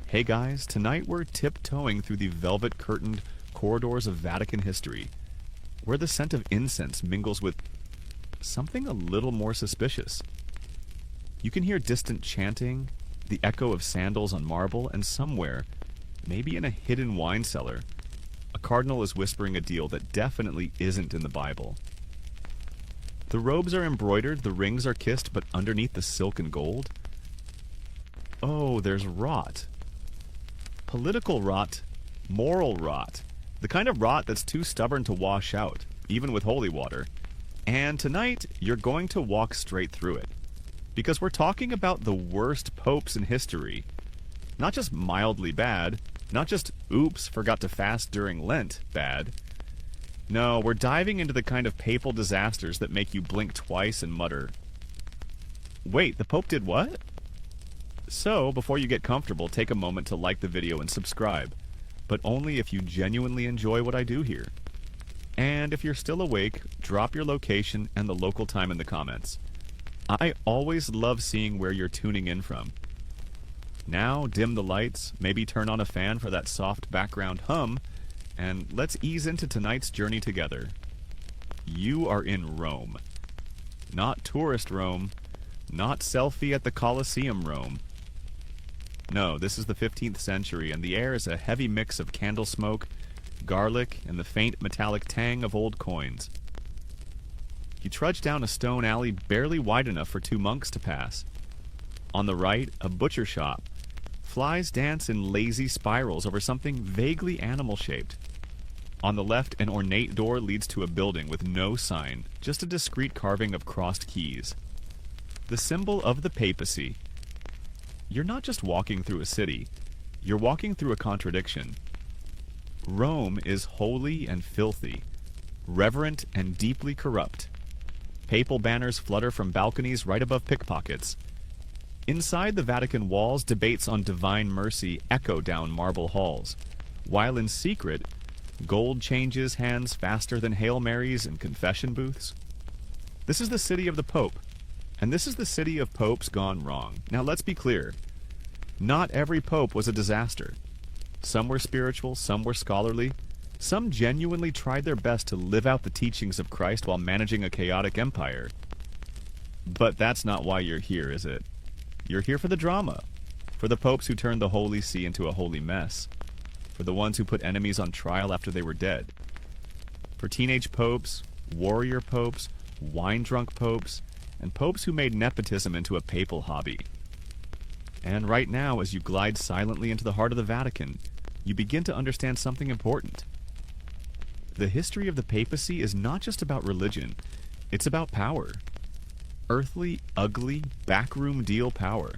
Hey guys, tonight we're tiptoeing through the velvet-curtained corridors of Vatican history, where the scent of incense mingles with something a little more suspicious. You can hear distant chanting, the echo of sandals on marble, and somewhere, maybe in a hidden wine cellar, a cardinal is whispering a deal that definitely isn't in the Bible. The robes are embroidered, the rings are kissed, but underneath the silk and gold, oh, there's rot. Political rot, moral rot. The kind of rot that's too stubborn to wash out, even with holy water. And tonight, you're going to walk straight through it. Because we're talking about the worst popes in history. Not just mildly bad, not just oops, forgot to fast during Lent bad. No, we're diving into the kind of papal disasters that make you blink twice and mutter, wait, the Pope did what? So, before you get comfortable, take a moment to like the video and subscribe, but only if you genuinely enjoy what I do here. And if you're still awake, drop your location and the local time in the comments. I always love seeing where you're tuning in from. Now, dim the lights, maybe turn on a fan for that soft background hum, and let's ease into tonight's journey together. You are in Rome. Not tourist Rome, not selfie at the Colosseum Rome. No, this is the 15th century, and the air is a heavy mix of candle smoke, garlic, and the faint metallic tang of old coins. You trudge down a stone alley barely wide enough for two monks to pass. On the right, a butcher shop. Flies dance in lazy spirals over something vaguely animal-shaped. On the left, an ornate door leads to a building with no sign, just a discreet carving of crossed keys. The symbol of the papacy. You're not just walking through a city, you're walking through a contradiction. Rome is holy and filthy, reverent and deeply corrupt. Papal banners flutter from balconies right above pickpockets. Inside the Vatican walls, debates on divine mercy echo down marble halls, while in secret, gold changes hands faster than Hail Marys in confession booths. This is the city of the Pope. And this is the city of popes gone wrong. Now let's be clear. Not every pope was a disaster. Some were spiritual, some were scholarly. Some genuinely tried their best to live out the teachings of Christ while managing a chaotic empire. But that's not why you're here, is it? You're here for the drama. For the popes who turned the Holy See into a holy mess. For the ones who put enemies on trial after they were dead. For teenage popes, warrior popes, wine-drunk popes, and popes who made nepotism into a papal hobby. And right now, as you glide silently into the heart of the Vatican, you begin to understand something important. The history of the papacy is not just about religion, it's about power. Earthly, ugly, backroom deal power.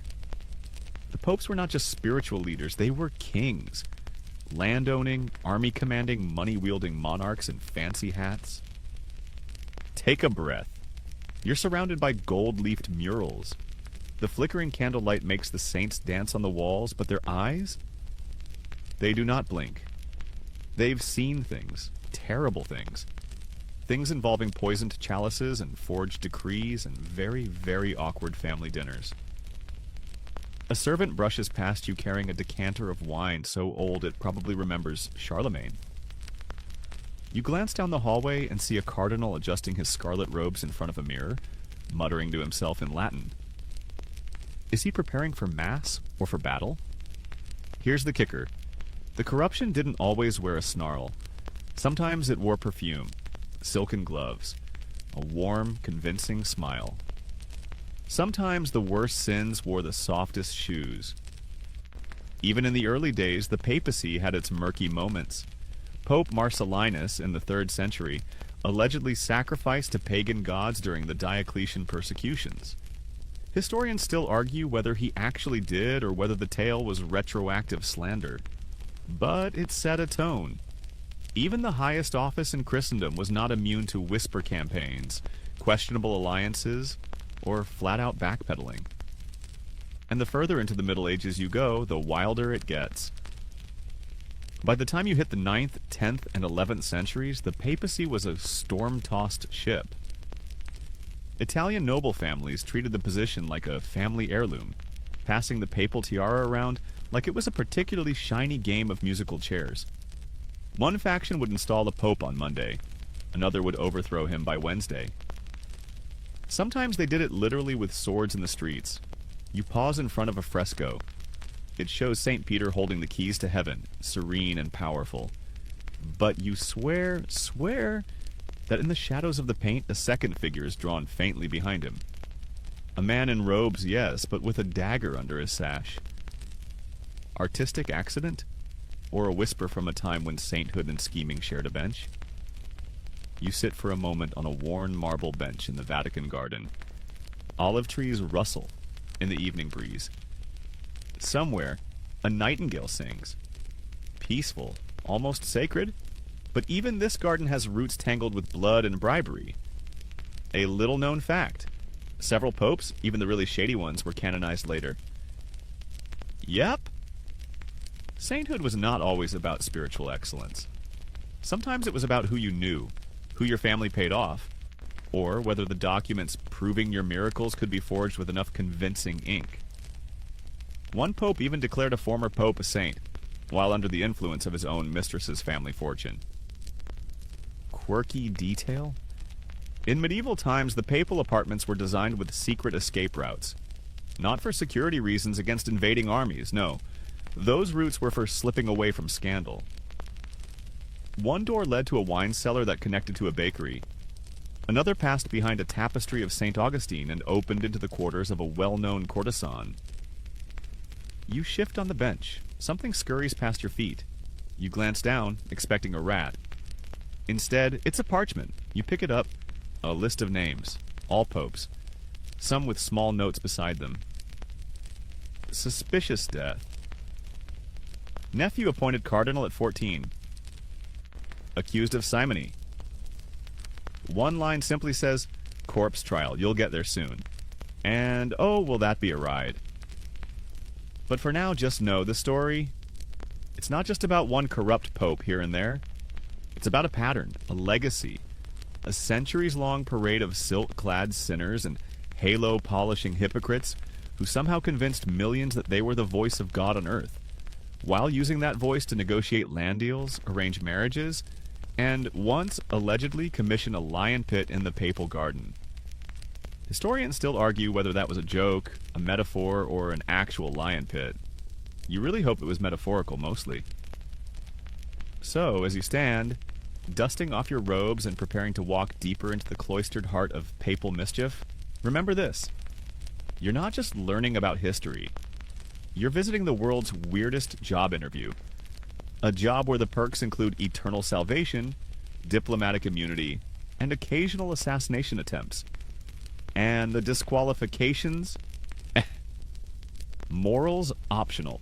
The popes were not just spiritual leaders, they were kings. Land-owning, army-commanding, money-wielding monarchs in fancy hats. Take a breath. You're surrounded by gold-leafed murals. The flickering candlelight makes the saints dance on the walls, but their eyes? They do not blink. They've seen things, terrible things. Things involving poisoned chalices and forged decrees and very, very awkward family dinners. A servant brushes past you carrying a decanter of wine so old it probably remembers Charlemagne. You glance down the hallway and see a cardinal adjusting his scarlet robes in front of a mirror, muttering to himself in Latin. Is he preparing for Mass or for battle? Here's the kicker. The corruption didn't always wear a snarl. Sometimes it wore perfume, silken gloves, a warm, convincing smile. Sometimes the worst sins wore the softest shoes. Even in the early days, the papacy had its murky moments. Pope Marcellinus in the 3rd century allegedly sacrificed to pagan gods during the Diocletian persecutions. Historians still argue whether he actually did or whether the tale was retroactive slander. But it set a tone. Even the highest office in Christendom was not immune to whisper campaigns, questionable alliances, or flat-out backpedaling. And the further into the Middle Ages you go, the wilder it gets. By the time you hit the 9th, 10th, and 11th centuries, the papacy was a storm-tossed ship. Italian noble families treated the position like a family heirloom, passing the papal tiara around like it was a particularly shiny game of musical chairs. One faction would install a pope on Monday, another would overthrow him by Wednesday. Sometimes they did it literally with swords in the streets. You pause in front of a fresco. It shows St. Peter holding the keys to heaven, serene and powerful. But you swear that in the shadows of the paint a second figure is drawn faintly behind him. A man in robes, yes, but with a dagger under his sash. Artistic accident? Or a whisper from a time when sainthood and scheming shared a bench? You sit for a moment on a worn marble bench in the Vatican garden. Olive trees rustle in the evening breeze. Somewhere, a nightingale sings. Peaceful, almost sacred, but even this garden has roots tangled with blood and bribery. A little-known fact. Several popes, even the really shady ones, were canonized later. Yep. Sainthood was not always about spiritual excellence. Sometimes it was about who you knew, who your family paid off, or whether the documents proving your miracles could be forged with enough convincing ink. One pope even declared a former pope a saint, while under the influence of his own mistress's family fortune. Quirky detail? In medieval times, the papal apartments were designed with secret escape routes. Not for security reasons against invading armies, no. Those routes were for slipping away from scandal. One door led to a wine cellar that connected to a bakery. Another passed behind a tapestry of St. Augustine and opened into the quarters of a well-known courtesan. You shift on the bench. Something scurries past your feet. You glance down, expecting a rat. Instead, it's a parchment. You pick it up. A list of names. All popes. Some with small notes beside them. Suspicious death. Nephew appointed cardinal at 14. Accused of simony. One line simply says, corpse trial, you'll get there soon. And, oh, will that be a ride. But for now, just know the story, it's not just about one corrupt pope here and there. It's about a pattern, a legacy, a centuries-long parade of silk-clad sinners and halo-polishing hypocrites who somehow convinced millions that they were the voice of God on earth, while using that voice to negotiate land deals, arrange marriages, and once allegedly commission a lion pit in the papal garden. Historians still argue whether that was a joke, a metaphor, or an actual lion pit. You really hope it was metaphorical, mostly. So, as you stand, dusting off your robes and preparing to walk deeper into the cloistered heart of papal mischief, remember this. You're not just learning about history. You're visiting the world's weirdest job interview. A job where the perks include eternal salvation, diplomatic immunity, and occasional assassination attempts. And the disqualifications? Morals optional.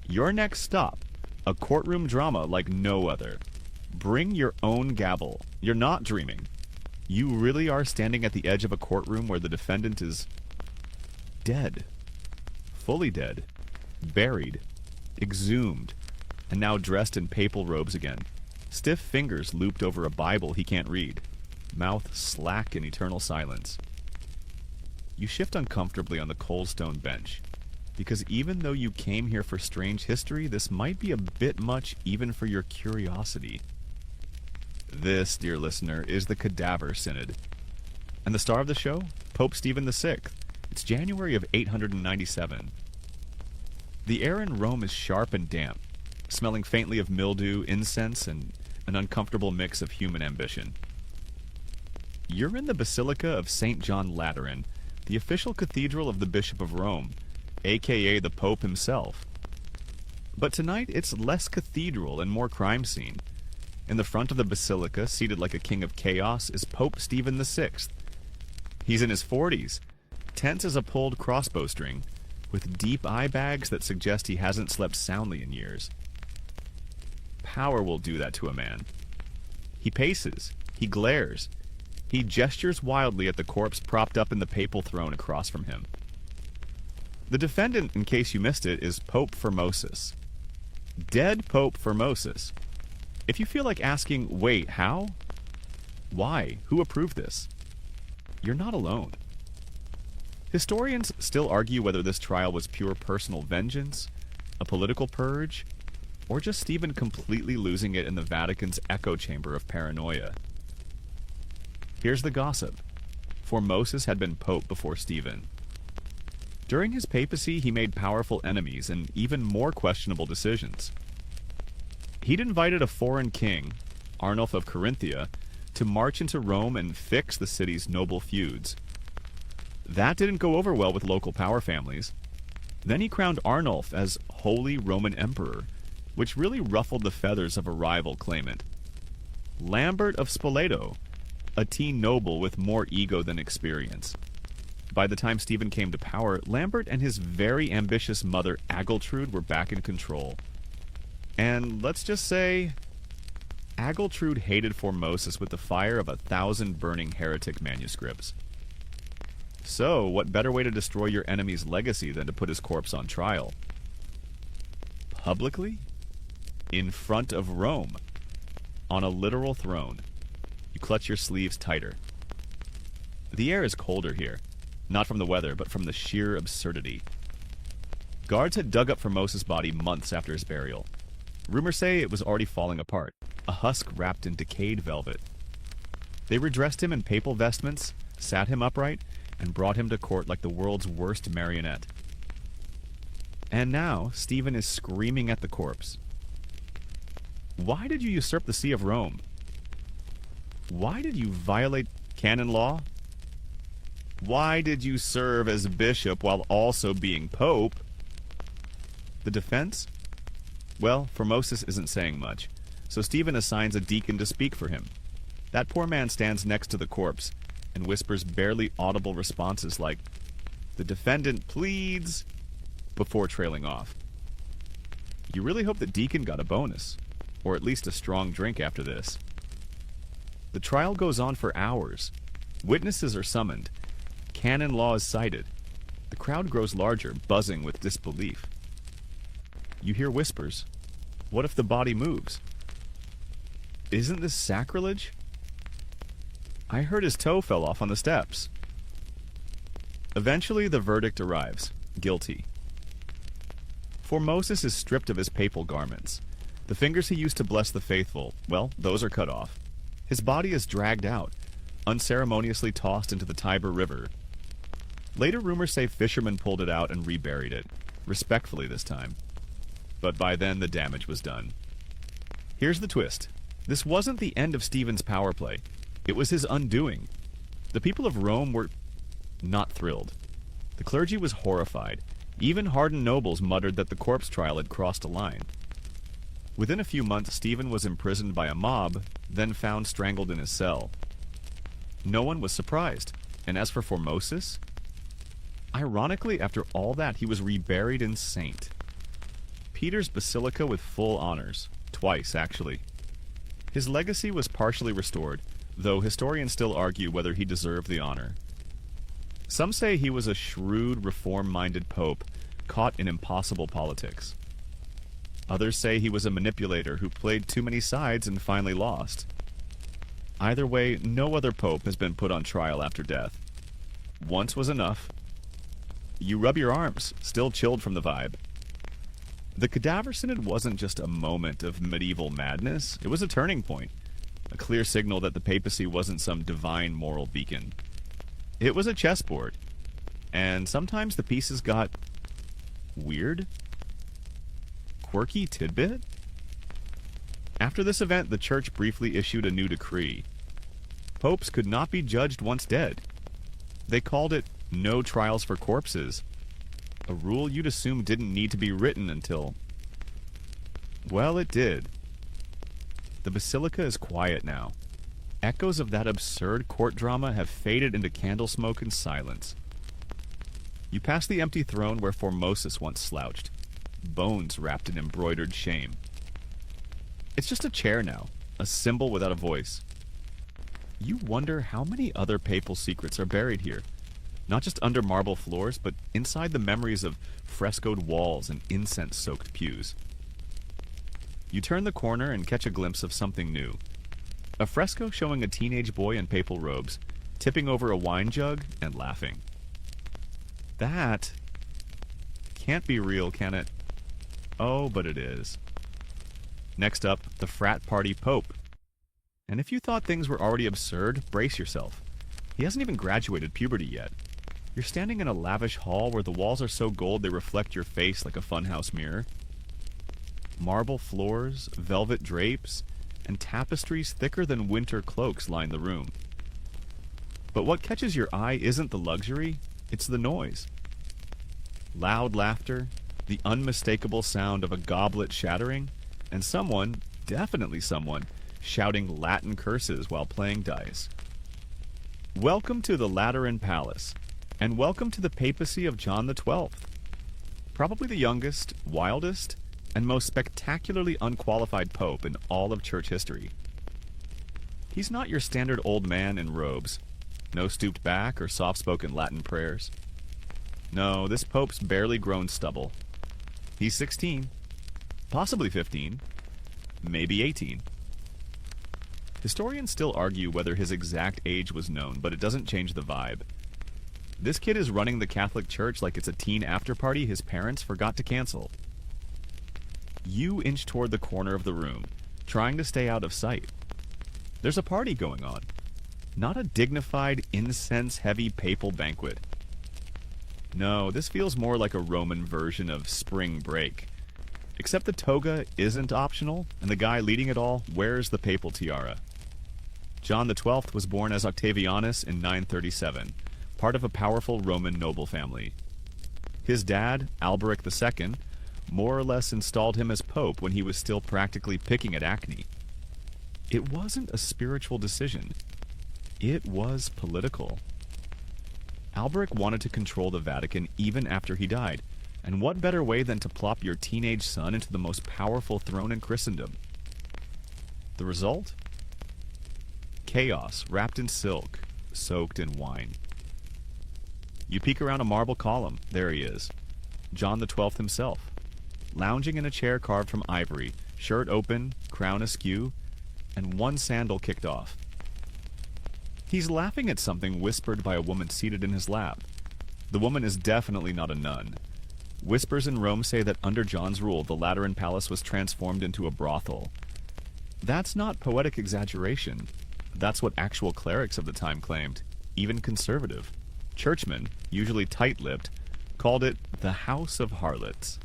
Your next stop, a courtroom drama like no other. Bring your own gavel. You're not dreaming. You really are standing at the edge of a courtroom where the defendant is dead. Fully dead. Buried. Exhumed. And now dressed in papal robes again. Stiff fingers looped over a Bible he can't read. Mouth slack in eternal silence. You shift uncomfortably on the cold stone bench. Because even though you came here for strange history, this might be a bit much even for your curiosity. This, dear listener, is the Cadaver Synod. And the star of the show? Pope Stephen VI. It's January of 897. The air in Rome is sharp and damp, smelling faintly of mildew, incense, and an uncomfortable mix of human ambition. You're in the Basilica of St. John Lateran, the official cathedral of the Bishop of Rome, aka the Pope himself. But tonight it's less cathedral and more crime scene. In the front of the basilica, seated like a king of chaos, is Pope Stephen VI. He's in his 40s, tense as a pulled crossbow string, with deep eye bags that suggest he hasn't slept soundly in years. Power will do that to a man. He paces, he glares, he gestures wildly at the corpse propped up in the papal throne across from him. The defendant, in case you missed it, is Pope Formosus. Dead Pope Formosus. If you feel like asking, wait, how? Why? Who approved this? You're not alone. Historians still argue whether this trial was pure personal vengeance, A political purge? Or just Stephen completely losing it in the Vatican's echo chamber of paranoia? Here's the gossip. Formosus had been pope before Stephen. During his papacy, he made powerful enemies and even more questionable decisions. He'd invited a foreign king, Arnulf of Carinthia, to march into Rome and fix the city's noble feuds. That didn't go over well with local power families. Then he crowned Arnulf as Holy Roman Emperor, which really ruffled the feathers of a rival claimant. Lambert of Spoleto, a teen noble with more ego than experience. By the time Stephen came to power, Lambert and his very ambitious mother Agiltrude were back in control. And let's just say, Agiltrude hated Formosus with the fire of 1,000 burning heretic manuscripts. So, what better way to destroy your enemy's legacy than to put his corpse on trial? Publicly? In front of Rome. On a literal throne. You clutch your sleeves tighter. The air is colder here. Not from the weather, but from the sheer absurdity. Guards had dug up Formosus' body months after his burial. Rumors say it was already falling apart, a husk wrapped in decayed velvet. They redressed him in papal vestments, sat him upright, and brought him to court like the world's worst marionette. And now, Stephen is screaming at the corpse. Why did you usurp the See of Rome? Why did you violate canon law? Why did you serve as bishop while also being pope? The defense? Well, Formosus isn't saying much, so Stephen assigns a deacon to speak for him. That poor man stands next to the corpse and whispers barely audible responses like, "The defendant pleads," before trailing off. You really hope the deacon got a bonus, or at least a strong drink after this. The trial goes on for hours. Witnesses are summoned. Canon law is cited. The crowd grows larger, buzzing with disbelief. You hear whispers. What if the body moves? Isn't this sacrilege? I heard his toe fell off on the steps. Eventually, the verdict arrives. Guilty. Formosus is stripped of his papal garments. The fingers he used to bless the faithful, well, those are cut off. His body is dragged out, unceremoniously tossed into the Tiber River. Later rumors say fishermen pulled it out and reburied it, respectfully this time. But by then the damage was done. Here's the twist. This wasn't the end of Stephen's power play. It was his undoing. The people of Rome were not thrilled. The clergy was horrified. Even hardened nobles muttered that the corpse trial had crossed a line. Within a few months, Stephen was imprisoned by a mob, then found strangled in his cell. No one was surprised. And as for Formosus, ironically, after all that, he was reburied in St. Peter's Basilica with full honors. Twice, actually. His legacy was partially restored, though historians still argue whether he deserved the honor. Some say he was a shrewd, reform-minded pope, caught in impossible politics. Others say he was a manipulator who played too many sides and finally lost. Either way, no other pope has been put on trial after death. Once was enough. You rub your arms, still chilled from the vibe. The Cadaver Synod wasn't just a moment of medieval madness, it was a turning point. A clear signal that the papacy wasn't some divine moral beacon. It was a chessboard. And sometimes the pieces got weird? Quirky tidbit? After this event, the church briefly issued a new decree. Popes could not be judged once dead. They called it no trials for corpses. A rule you'd assume didn't need to be written until... well, it did. The basilica is quiet now. Echoes of that absurd court drama have faded into candle smoke and silence. You pass the empty throne where Formosus once slouched, bones wrapped in embroidered shame. It's just a chair now, a symbol without a voice. You wonder how many other papal secrets are buried here. Not just under marble floors, but inside the memories of frescoed walls and incense-soaked pews. You turn the corner and catch a glimpse of something new. A fresco showing a teenage boy in papal robes, tipping over a wine jug and laughing. That can't be real, can it? Oh, but it is. Next up, the frat party pope. And if you thought things were already absurd, brace yourself. He hasn't even graduated puberty yet. You're standing in a lavish hall where the walls are so gold they reflect your face like a funhouse mirror. Marble floors, velvet drapes, and tapestries thicker than winter cloaks line the room. But what catches your eye isn't the luxury, it's the noise. Loud laughter, the unmistakable sound of a goblet shattering, and someone, definitely someone, shouting Latin curses while playing dice. Welcome to the Lateran Palace, and welcome to the papacy of John the 12th. Probably the youngest, wildest, and most spectacularly unqualified pope in all of church history. He's not your standard old man in robes. No stooped back or soft-spoken Latin prayers. No, this pope's barely grown stubble. He's 16, possibly 15, maybe 18. Historians still argue whether his exact age was known, but it doesn't change the vibe. This kid is running the Catholic Church like it's a teen after-party his parents forgot to cancel. You inch toward the corner of the room, trying to stay out of sight. There's a party going on. Not a dignified, incense-heavy papal banquet. No, this feels more like a Roman version of spring break. Except the toga isn't optional, and the guy leading it all wears the papal tiara. John the 12th was born as Octavianus in 937, part of a powerful Roman noble family. His dad, Alberic II, more or less installed him as pope when he was still practically picking at acne. It wasn't a spiritual decision. It was political. Alberic wanted to control the Vatican even after he died, and what better way than to plop your teenage son into the most powerful throne in Christendom? The result? Chaos wrapped in silk, soaked in wine. You peek around a marble column, there he is, John the 12th himself, lounging in a chair carved from ivory, shirt open, crown askew, and one sandal kicked off. He's laughing at something whispered by a woman seated in his lap. The woman is definitely not a nun. Whispers in Rome say that under John's rule, the Lateran Palace was transformed into a brothel. That's not poetic exaggeration. That's what actual clerics of the time claimed, even conservative. Churchmen, usually tight-lipped, called it the House of Harlots.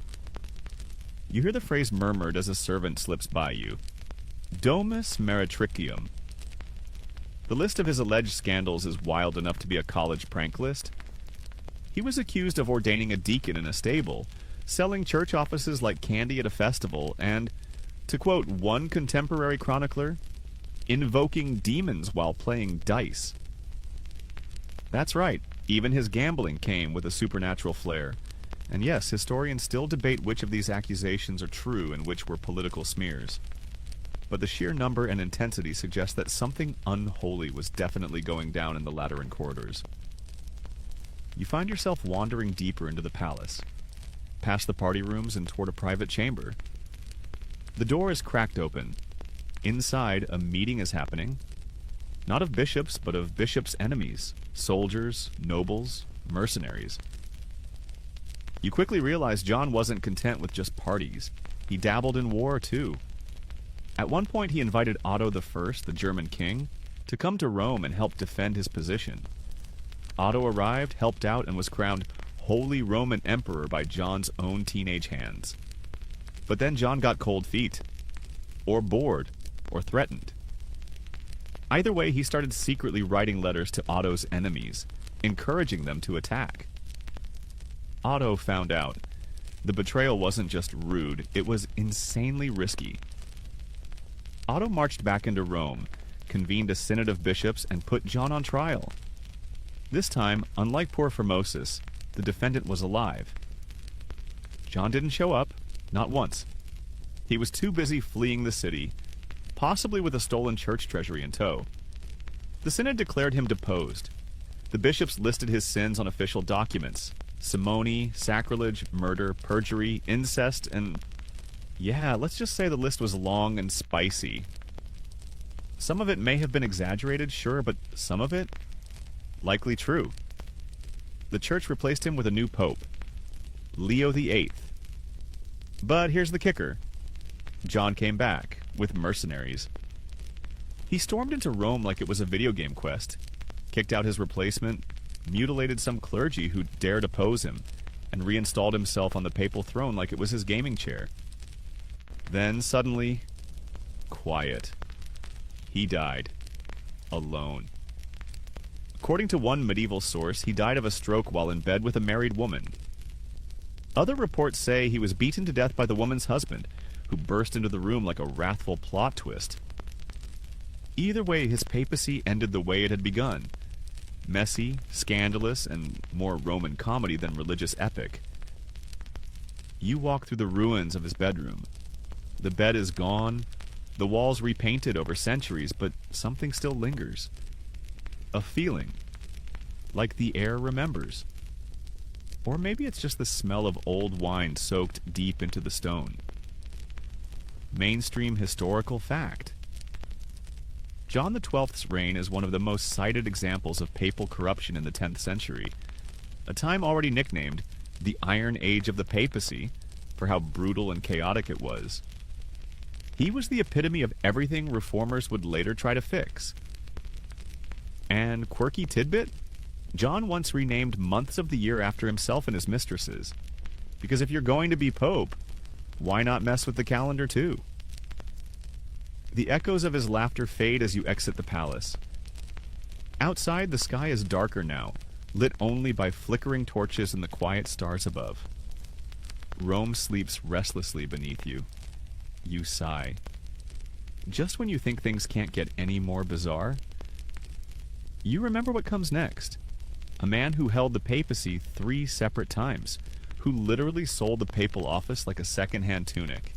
You hear the phrase murmured as a servant slips by you. Domus meretricium. The list of his alleged scandals is wild enough to be a college prank list. He was accused of ordaining a deacon in a stable, selling church offices like candy at a festival, and, to quote one contemporary chronicler, invoking demons while playing dice. That's right, even his gambling came with a supernatural flair. And yes, historians still debate which of these accusations are true and which were political smears. But the sheer number and intensity suggest that something unholy was definitely going down in the Lateran corridors. You find yourself wandering deeper into the palace, past the party rooms and toward a private chamber. The door is cracked open. Inside, a meeting is happening. Not of bishops, but of bishops' enemies, soldiers, nobles, mercenaries. You quickly realize John wasn't content with just parties. He dabbled in war, too. At one point, he invited Otto I, the German king, to come to Rome and help defend his position. Otto arrived, helped out, and was crowned Holy Roman Emperor by John's own teenage hands. But then John got cold feet. Or bored. Or threatened. Either way, he started secretly writing letters to Otto's enemies, encouraging them to attack. Otto found out. The betrayal wasn't just rude, it was insanely risky. Otto marched back into Rome, convened a synod of bishops, and put John on trial. This time, unlike poor Formosus, the defendant was alive. John didn't show up, not once. He was too busy fleeing the city, possibly with a stolen church treasury in tow. The synod declared him deposed. The bishops listed his sins on official documents: simony, sacrilege, murder, perjury, incest, and... yeah, let's just say the list was long and spicy. Some of it may have been exaggerated, sure, but some of it? Likely true. The church replaced him with a new pope, Leo VIII. But here's the kicker. John came back, with mercenaries. He stormed into Rome like it was a video game quest, kicked out his replacement, mutilated some clergy who dared oppose him, and reinstalled himself on the papal throne like it was his gaming chair. Then, suddenly, quiet. He died. Alone. According to one medieval source, he died of a stroke while in bed with a married woman. Other reports say he was beaten to death by the woman's husband, who burst into the room like a wrathful plot twist. Either way, his papacy ended the way it had begun. Messy, scandalous, and more Roman comedy than religious epic. You walk through the ruins of his bedroom. The bed is gone, the walls repainted over centuries, but something still lingers. A feeling, like the air remembers. Or maybe it's just the smell of old wine soaked deep into the stone. Mainstream historical fact. John XII's reign is one of the most cited examples of papal corruption in the 10th century, a time already nicknamed the Iron Age of the Papacy for how brutal and chaotic it was. He was the epitome of everything reformers would later try to fix. And quirky tidbit? John once renamed months of the year after himself and his mistresses. Because if you're going to be pope, why not mess with the calendar too? The echoes of his laughter fade as you exit the palace. Outside, the sky is darker now, lit only by flickering torches and the quiet stars above. Rome sleeps restlessly beneath you. You sigh. Just when you think things can't get any more bizarre, you remember what comes next. A man who held the papacy 3 separate times, who literally sold the papal office like a second-hand tunic.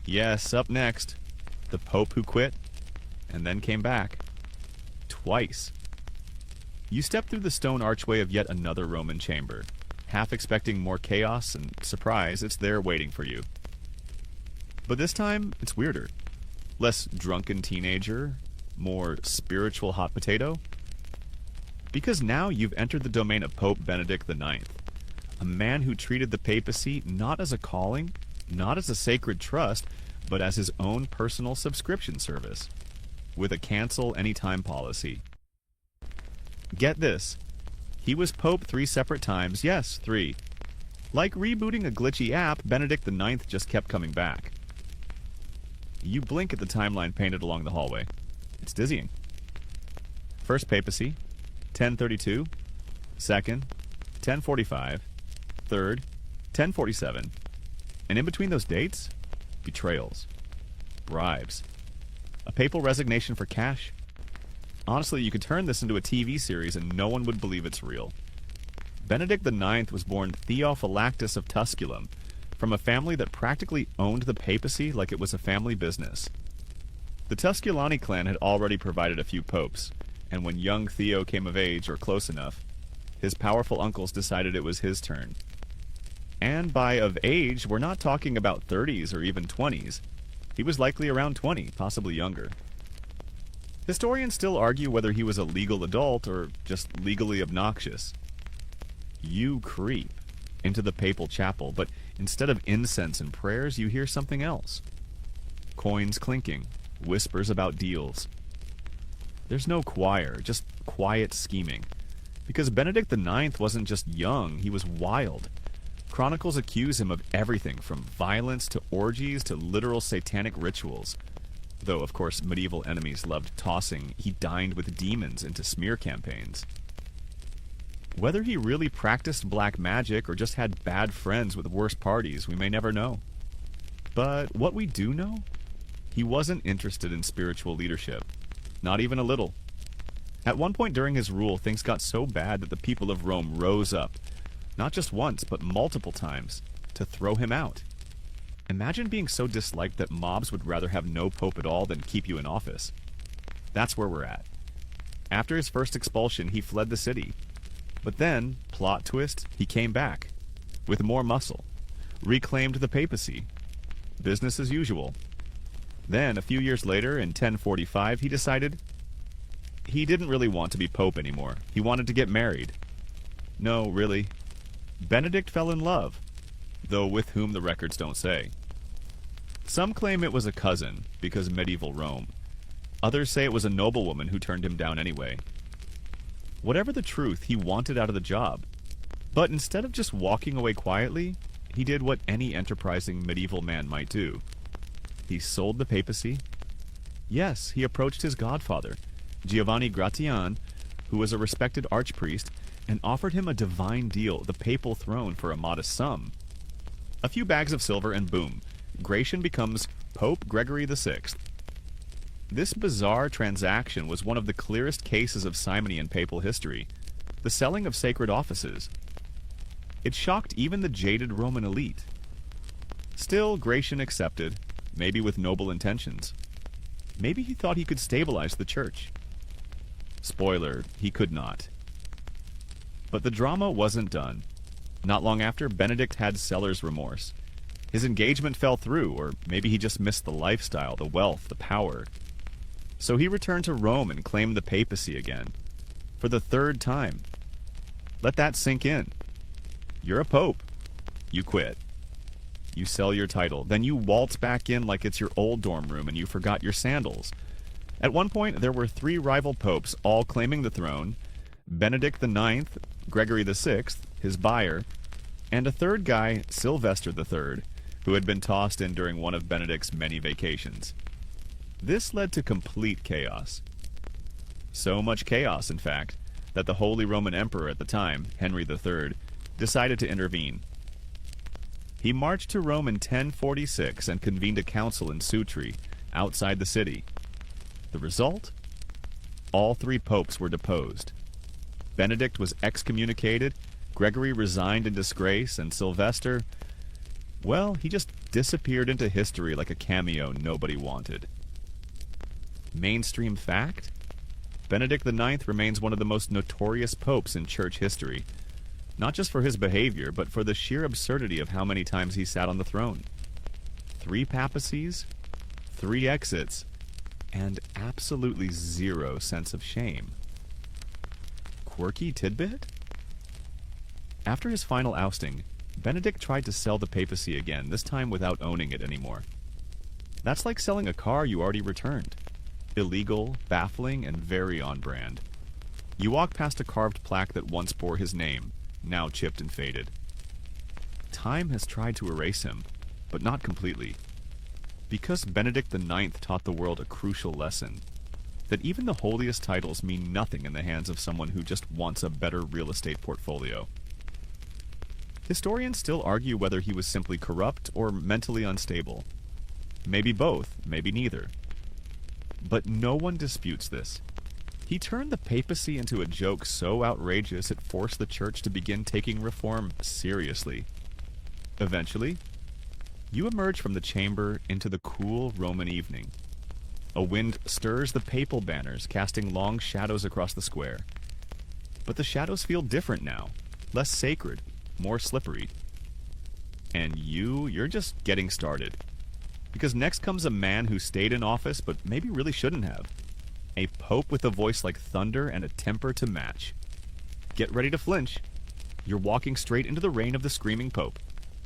Yes, up next, the Pope who quit and then came back. Twice. You step through the stone archway of yet another Roman chamber, half expecting more chaos, and surprise, it's there waiting for you. But this time, it's weirder. Less drunken teenager, more spiritual hot potato. Because now you've entered the domain of Pope Benedict IX, a man who treated the papacy not as a calling, not as a sacred trust, but as his own personal subscription service, with a cancel anytime policy. Get this, he was Pope 3 separate times, yes, 3. Like rebooting a glitchy app, Benedict IX just kept coming back. You blink at the timeline painted along the hallway. It's dizzying. First papacy, 1032. Second, 1045. Third, 1047. And in between those dates, betrayals, bribes, a papal resignation for cash. Honestly, you could turn this into a TV series and no one would believe it's real. Benedict IX was born Theophylactus of Tusculum, from a family that practically owned the papacy like it was a family business. The Tusculani clan had already provided a few popes, and when young Theo came of age, or close enough, his powerful uncles decided it was his turn. And by of age, we're not talking about 30s or even 20s. He was likely around 20, possibly younger. Historians still argue whether he was a legal adult or just legally obnoxious. You creep into the papal chapel, but instead of incense and prayers, you hear something else. Coins clinking, whispers about deals. There's no choir, just quiet scheming. Because Benedict IX wasn't just young, he was wild. Chronicles accuse him of everything from violence to orgies to literal satanic rituals. Though, of course, medieval enemies loved tossing "he dined with demons" into smear campaigns. Whether he really practiced black magic or just had bad friends with worse parties, we may never know. But what we do know? He wasn't interested in spiritual leadership. Not even a little. At one point during his rule, things got so bad that the people of Rome rose up, not just once, but multiple times, to throw him out. Imagine being so disliked that mobs would rather have no pope at all than keep you in office. That's where we're at. After his first expulsion, he fled the city. But then, plot twist, he came back, with more muscle, reclaimed the papacy. Business as usual. Then, a few years later, in 1045, he decided he didn't really want to be pope anymore. He wanted to get married. No, really. Benedict fell in love. though with whom the records don't say. Some claim it was a cousin, because medieval Rome. Others say it was a noblewoman who turned him down anyway. Whatever the truth, he wanted out of the job. But instead of just walking away quietly, he did what any enterprising medieval man might do. He sold the papacy. Yes, he approached his godfather, Giovanni Gratian, who was a respected archpriest, and offered him a divine deal, the papal throne, for a modest sum. A few bags of silver and boom, Gratian becomes Pope Gregory VI. This bizarre transaction was one of the clearest cases of simony in papal history, the selling of sacred offices. It shocked even the jaded Roman elite. Still, Gratian accepted, maybe with noble intentions. Maybe he thought he could stabilize the church. Spoiler, he could not. But the drama wasn't done. Not long after, Benedict had seller's remorse. His engagement fell through, or maybe he just missed the lifestyle, the wealth, the power. So he returned to Rome and claimed the papacy again. For the third time. Let that sink in. You're a pope. You quit. You sell your title. Then you waltz back in like it's your old dorm room and you forgot your sandals. At one point, there were 3 rival popes, all claiming the throne: Benedict IX, Gregory VI, his buyer, and a third guy, Sylvester III, who had been tossed in during one of Benedict's many vacations. This led to complete chaos. So much chaos, in fact, that the Holy Roman Emperor at the time, Henry III, decided to intervene. He marched to Rome in 1046 and convened a council in Sutri, outside the city. The result? All 3 popes were deposed. Benedict was excommunicated, Gregory resigned in disgrace, and Sylvester, well, he just disappeared into history like a cameo nobody wanted. Mainstream fact? Benedict IX remains one of the most notorious popes in church history, not just for his behavior, but for the sheer absurdity of how many times he sat on the throne. 3 papacies, 3 exits, and absolutely zero sense of shame. Quirky tidbit? After his final ousting, Benedict tried to sell the papacy again, this time without owning it anymore. That's like selling a car you already returned. Illegal, baffling, and very on brand. You walk past a carved plaque that once bore his name, now chipped and faded. Time has tried to erase him, but not completely. Because Benedict IX taught the world a crucial lesson, that even the holiest titles mean nothing in the hands of someone who just wants a better real estate portfolio. Historians still argue whether he was simply corrupt or mentally unstable. Maybe both, maybe neither. But no one disputes this. He turned the papacy into a joke so outrageous it forced the church to begin taking reform seriously. Eventually, you emerge from the chamber into the cool Roman evening. A wind stirs the papal banners, casting long shadows across the square. But the shadows feel different now, less sacred, more slippery. And you're just getting started. Because next comes a man who stayed in office but maybe really shouldn't have. A pope with a voice like thunder and a temper to match. Get ready to flinch. You're walking straight into the reign of the screaming pope.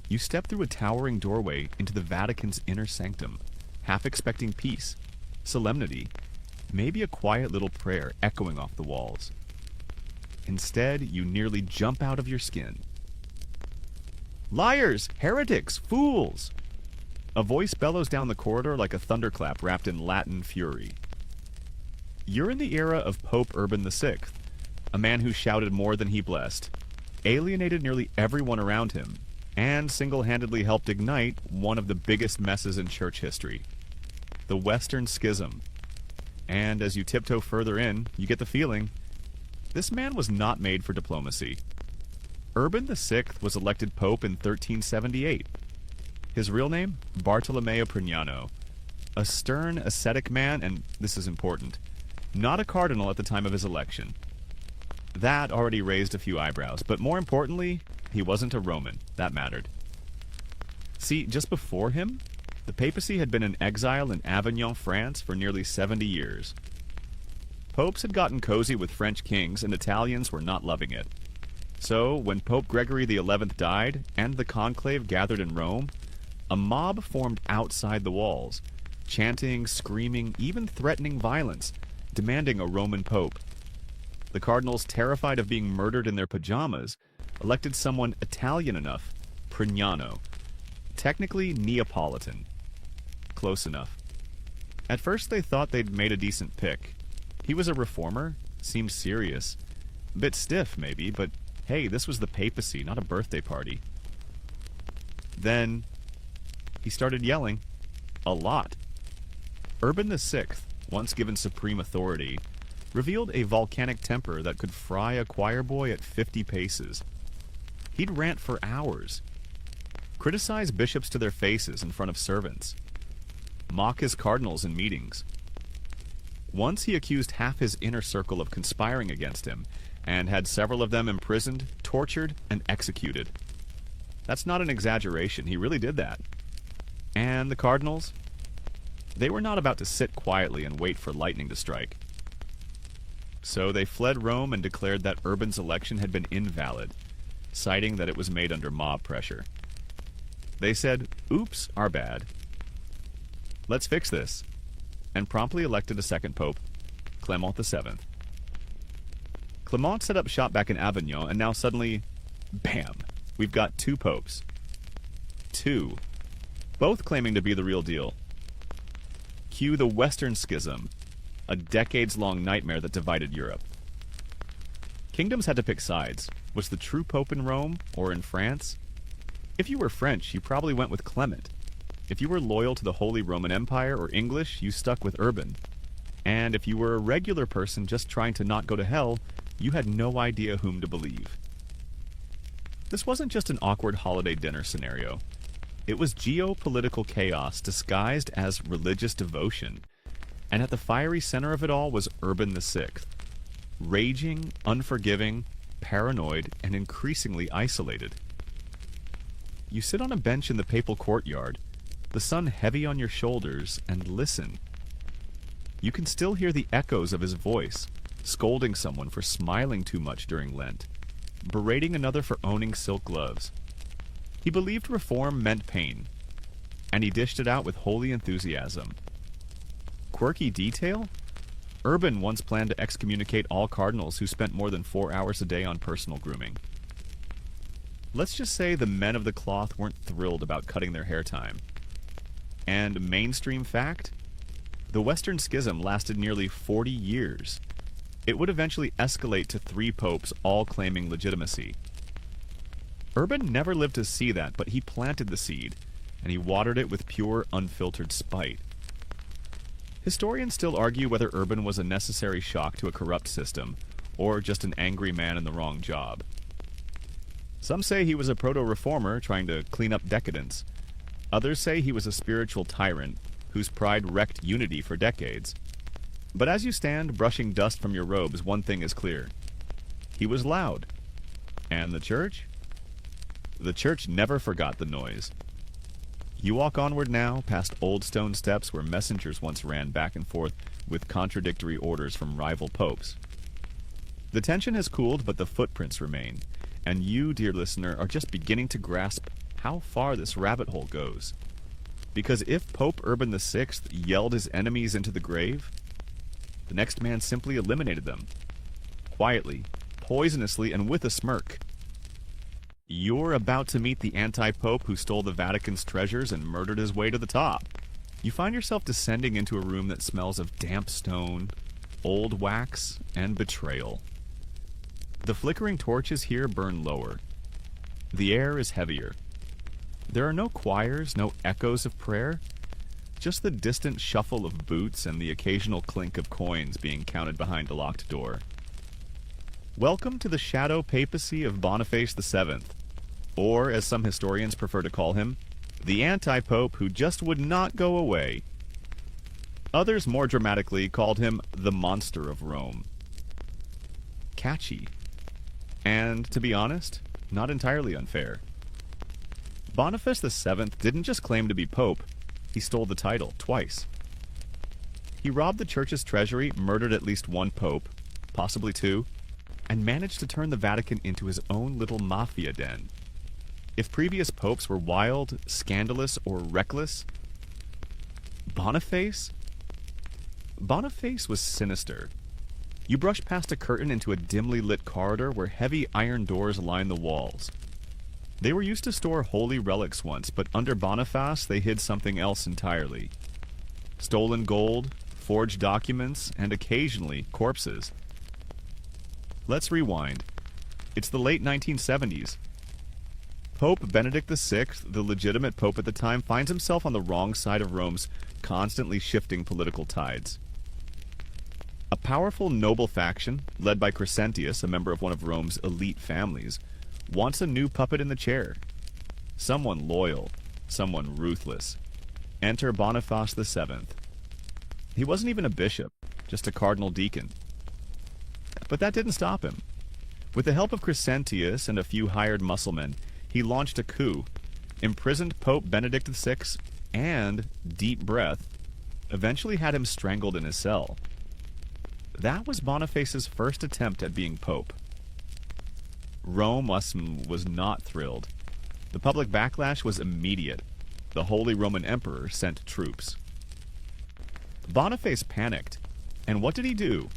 You step through a towering doorway into the Vatican's inner sanctum, half expecting peace, solemnity, maybe a quiet little prayer echoing off the walls. Instead, you nearly jump out of your skin. Liars! Heretics! Fools! A voice bellows down the corridor like a thunderclap wrapped in Latin fury. You're in the era of Pope Urban VI, a man who shouted more than he blessed, alienated nearly everyone around him, and single-handedly helped ignite one of the biggest messes in church history, the Western Schism. And as you tiptoe further in, you get the feeling, this man was not made for diplomacy. Urban VI was elected pope in 1378. His real name? Bartolomeo Prignano. A stern, ascetic man, and this is important, not a cardinal at the time of his election. That already raised a few eyebrows, but more importantly, he wasn't a Roman. That mattered. See, just before him, the papacy had been in exile in Avignon, France for nearly 70 years. Popes had gotten cozy with French kings, and Italians were not loving it. So, when Pope Gregory XI died and the conclave gathered in Rome, a mob formed outside the walls, chanting, screaming, even threatening violence, demanding a Roman pope. The cardinals, terrified of being murdered in their pajamas, elected someone Italian enough, Prignano, technically Neapolitan. Close enough. At first they thought they'd made a decent pick. He was a reformer, seemed serious. A bit stiff, maybe, but hey, this was the papacy, not a birthday party. Then he started yelling. A lot. Urban VI, once given supreme authority, revealed a volcanic temper that could fry a choir boy at 50 paces. He'd rant for hours, criticize bishops to their faces in front of servants, mock his cardinals in meetings. Once he accused half his inner circle of conspiring against him, and had several of them imprisoned, tortured, and executed. That's not an exaggeration, he really did that. And the cardinals? They were not about to sit quietly and wait for lightning to strike. So they fled Rome and declared that Urban's election had been invalid, citing that it was made under mob pressure. They said, "Oops, our bad. Let's fix this," and promptly elected a second pope, Clement VII. Clement set up shop back in Avignon, and now suddenly, bam, we've got two popes. Two. Both claiming to be the real deal. Cue the Western Schism, a decades-long nightmare that divided Europe. Kingdoms had to pick sides. Was the true pope in Rome or in France? If you were French, you probably went with Clement. If you were loyal to the Holy Roman Empire or English, you stuck with Urban. And if you were a regular person just trying to not go to hell, you had no idea whom to believe. This wasn't just an awkward holiday dinner scenario. It was geopolitical chaos disguised as religious devotion. And at the fiery center of it all was Urban VI. Raging, unforgiving, paranoid, and increasingly isolated. You sit on a bench in the papal courtyard, the sun heavy on your shoulders, and listen. You can still hear the echoes of his voice, scolding someone for smiling too much during Lent, berating another for owning silk gloves. He believed reform meant pain, and he dished it out with holy enthusiasm. Quirky detail? Urban once planned to excommunicate all cardinals who spent more than 4 hours a day on personal grooming. Let's just say the men of the cloth weren't thrilled about cutting their hair time. And mainstream fact? The Western Schism lasted nearly 40 years. It would eventually escalate to 3 popes all claiming legitimacy. Urban never lived to see that, but he planted the seed, and he watered it with pure, unfiltered spite. Historians still argue whether Urban was a necessary shock to a corrupt system, or just an angry man in the wrong job. Some say he was a proto-reformer trying to clean up decadence. Others say he was a spiritual tyrant whose pride wrecked unity for decades. But as you stand brushing dust from your robes, one thing is clear. He was loud. And the church? The church never forgot the noise. You walk onward now, past old stone steps where messengers once ran back and forth with contradictory orders from rival popes. The tension has cooled, but the footprints remain, and you, dear listener, are just beginning to grasp how far this rabbit hole goes. Because if Pope Urban VI yelled his enemies into the grave, the next man simply eliminated them. Quietly, poisonously, and with a smirk. You're about to meet the anti-pope who stole the Vatican's treasures and murdered his way to the top. You find yourself descending into a room that smells of damp stone, old wax, and betrayal. The flickering torches here burn lower. The air is heavier. There are no choirs, no echoes of prayer, just the distant shuffle of boots and the occasional clink of coins being counted behind a locked door. Welcome to the shadow papacy of Boniface VII, or, as some historians prefer to call him, the anti-pope who just would not go away. Others more dramatically called him the monster of Rome. Catchy. And, to be honest, not entirely unfair. Boniface VII didn't just claim to be pope, he stole the title twice. He robbed the church's treasury, murdered at least one pope, possibly 2, and managed to turn the Vatican into his own little mafia den. If previous popes were wild, scandalous, or reckless, Boniface was sinister. You brush past a curtain into a dimly lit corridor where heavy iron doors line the walls. They were used to store holy relics once, but under Boniface they hid something else entirely. Stolen gold, forged documents, and occasionally corpses. Let's rewind. It's the late 1970s. Pope Benedict VI, the legitimate pope at the time, finds himself on the wrong side of Rome's constantly shifting political tides. A powerful noble faction, led by Crescentius, a member of one of Rome's elite families, wants a new puppet in the chair. Someone loyal, someone ruthless. Enter Boniface VII. He wasn't even a bishop, just a cardinal deacon. But that didn't stop him. With the help of Crescentius and a few hired musclemen, he launched a coup, imprisoned Pope Benedict VI, and, deep breath, eventually had him strangled in his cell. That was Boniface's first attempt at being pope. Rome was not thrilled. The public backlash was immediate. The Holy Roman Emperor sent troops. Boniface panicked. And what did he do?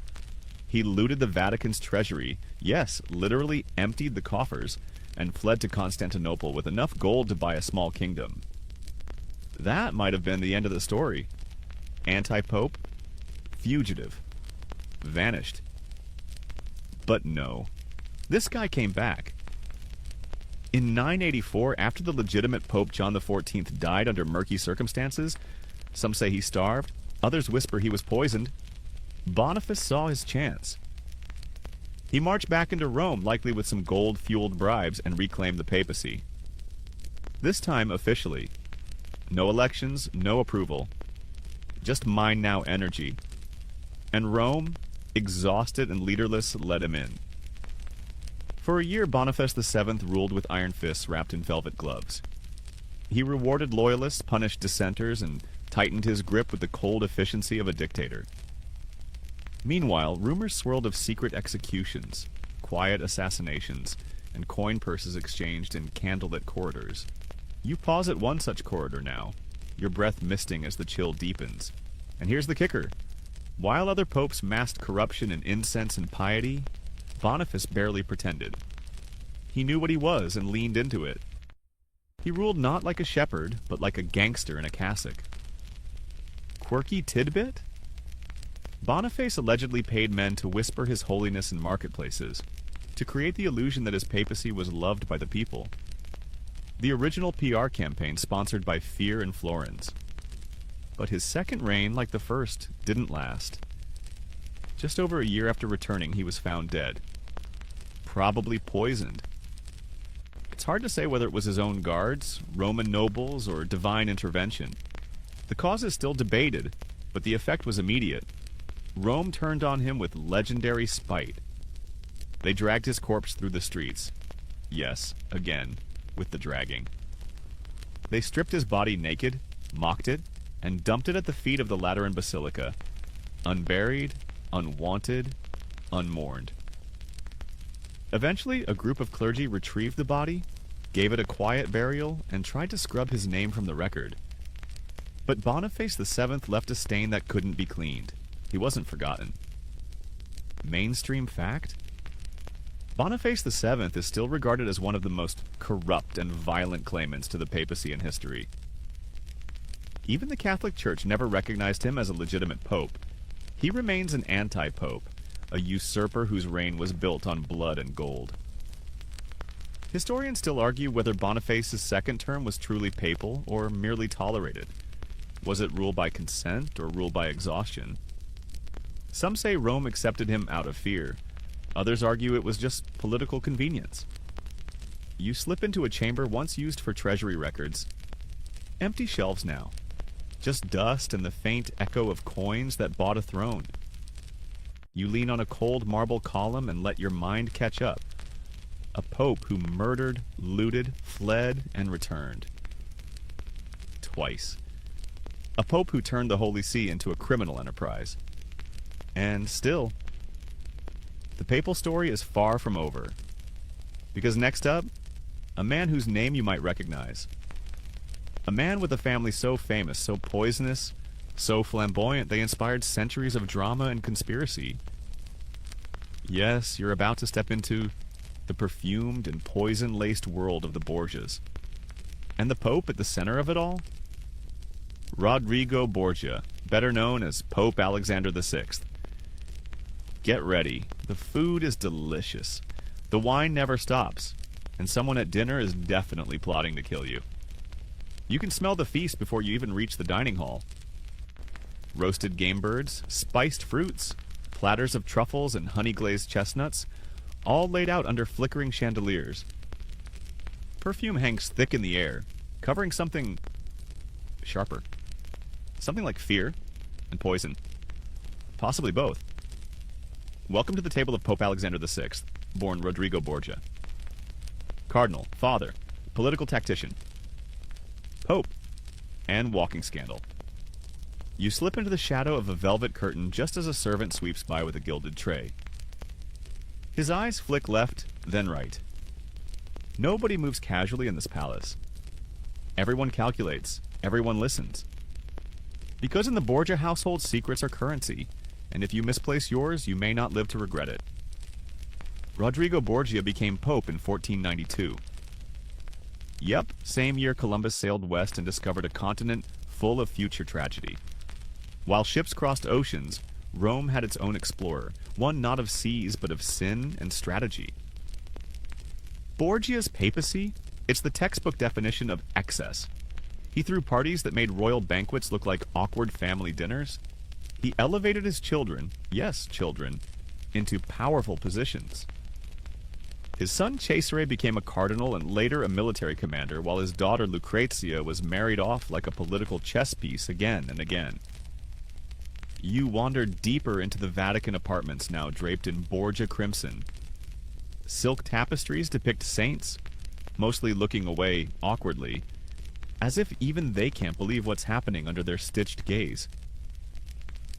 He looted the Vatican's treasury, yes, literally emptied the coffers, and fled to Constantinople with enough gold to buy a small kingdom. That might have been the end of the story. Anti-pope, fugitive, vanished. But no. This guy came back. In 984, after the legitimate Pope John XIV died under murky circumstances, some say he starved, others whisper he was poisoned, Boniface saw his chance. He marched back into Rome, likely with some gold-fueled bribes, and reclaimed the papacy. This time officially. No elections, no approval. Just mine now energy. And Rome, exhausted and leaderless, let him in. For a year, Boniface VII ruled with iron fists wrapped in velvet gloves. He rewarded loyalists, punished dissenters, and tightened his grip with the cold efficiency of a dictator. Meanwhile, rumors swirled of secret executions, quiet assassinations, and coin purses exchanged in candlelit corridors. You pause at one such corridor now, your breath misting as the chill deepens. And here's the kicker. While other popes masked corruption in incense and piety, Boniface barely pretended. He knew what he was and leaned into it. He ruled not like a shepherd, but like a gangster in a cassock. Quirky tidbit? Boniface allegedly paid men to whisper his holiness in marketplaces, to create the illusion that his papacy was loved by the people. The original PR campaign sponsored by fear and florins. But his second reign, like the first, didn't last. Just over a year after returning, he was found dead. Probably poisoned. It's hard to say whether it was his own guards, Roman nobles, or divine intervention. The cause is still debated, but the effect was immediate. Rome turned on him with legendary spite. They dragged his corpse through the streets. Yes, again, with the dragging. They stripped his body naked, mocked it, and dumped it at the feet of the Lateran Basilica, unburied, unwanted, unmourned. Eventually, a group of clergy retrieved the body, gave it a quiet burial, and tried to scrub his name from the record. But Boniface VII left a stain that couldn't be cleaned. He wasn't forgotten. Mainstream fact? Boniface VII is still regarded as one of the most corrupt and violent claimants to the papacy in history. Even the Catholic Church never recognized him as a legitimate pope. He remains an anti-pope, a usurper whose reign was built on blood and gold. Historians still argue whether Boniface's second term was truly papal or merely tolerated. Was it rule by consent or rule by exhaustion? Some say Rome accepted him out of fear. Others argue it was just political convenience. You slip into a chamber once used for treasury records. Empty shelves now. Just dust and the faint echo of coins that bought a throne. You lean on a cold marble column and let your mind catch up. A pope who murdered, looted, fled, and returned. Twice. A pope who turned the Holy See into a criminal enterprise. And still, the papal story is far from over. Because next up, a man whose name you might recognize. A man with a family so famous, so poisonous, so flamboyant, they inspired centuries of drama and conspiracy. Yes, you're about to step into the perfumed and poison-laced world of the Borgias. And the Pope at the center of it all? Rodrigo Borgia, better known as Pope Alexander VI. Get ready. The food is delicious. The wine never stops. And someone at dinner is definitely plotting to kill you. You can smell the feast before you even reach the dining hall. Roasted game birds, spiced fruits, platters of truffles and honey-glazed chestnuts, all laid out under flickering chandeliers. Perfume hangs thick in the air, covering something sharper. Something like fear and poison. Possibly both. Welcome to the table of Pope Alexander VI, born Rodrigo Borgia. Cardinal, father, political tactician, Pope, and walking scandal. You slip into the shadow of a velvet curtain just as a servant sweeps by with a gilded tray. His eyes flick left, then right. Nobody moves casually in this palace. Everyone calculates. Everyone listens. Because in the Borgia household, secrets are currency, and if you misplace yours, you may not live to regret it. Rodrigo Borgia became Pope in 1492. Yep, same year Columbus sailed west and discovered a continent full of future tragedy. While ships crossed oceans, Rome had its own explorer, one not of seas but of sin and strategy. Borgia's papacy? It's the textbook definition of excess. He threw parties that made royal banquets look like awkward family dinners. He elevated his children, yes, children, into powerful positions. His son Cesare became a cardinal and later a military commander, while his daughter Lucrezia was married off like a political chess piece again and again. You wander deeper into the Vatican apartments now draped in Borgia crimson. Silk tapestries depict saints, mostly looking away awkwardly, as if even they can't believe what's happening under their stitched gaze.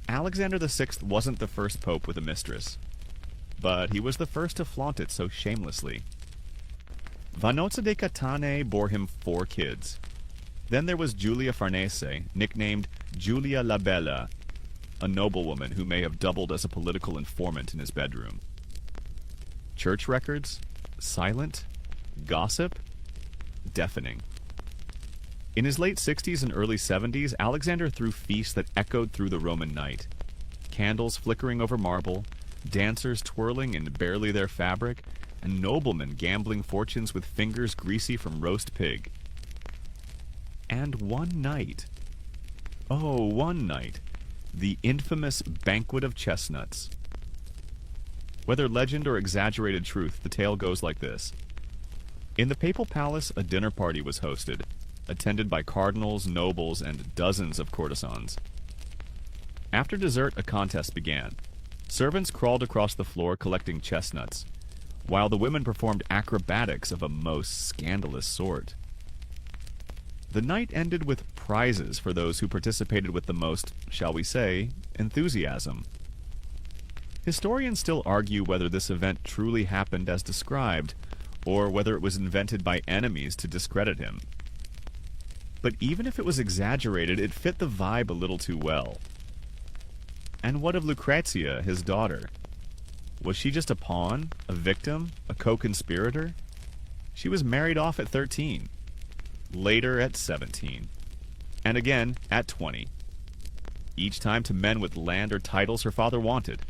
Alexander VI wasn't the first pope with a mistress, but he was the first to flaunt it so shamelessly. Vanozza de Catane bore him 4 kids. Then there was Giulia Farnese, nicknamed Giulia la Bella, a noblewoman who may have doubled as a political informant in his bedroom. Church records? Silent? Gossip? Deafening. In his late 60s and early 70s, Alexander threw feasts that echoed through the Roman night. Candles flickering over marble, dancers twirling in barely their fabric, and noblemen gambling fortunes with fingers greasy from roast pig. And one night, the infamous banquet of chestnuts. Whether legend or exaggerated truth, the tale goes like this. In the papal palace, a dinner party was hosted, attended by cardinals, nobles, and dozens of courtesans. After dessert, a contest began. Servants crawled across the floor collecting chestnuts, while the women performed acrobatics of a most scandalous sort. The night ended with prizes for those who participated with the most, shall we say, enthusiasm. Historians still argue whether this event truly happened as described, or whether it was invented by enemies to discredit him. But even if it was exaggerated, it fit the vibe a little too well. And what of Lucrezia, his daughter? Was she just a pawn, a victim, a co-conspirator? She was married off at 13, later at 17, and again at 20. Each time to men with land or titles her father wanted.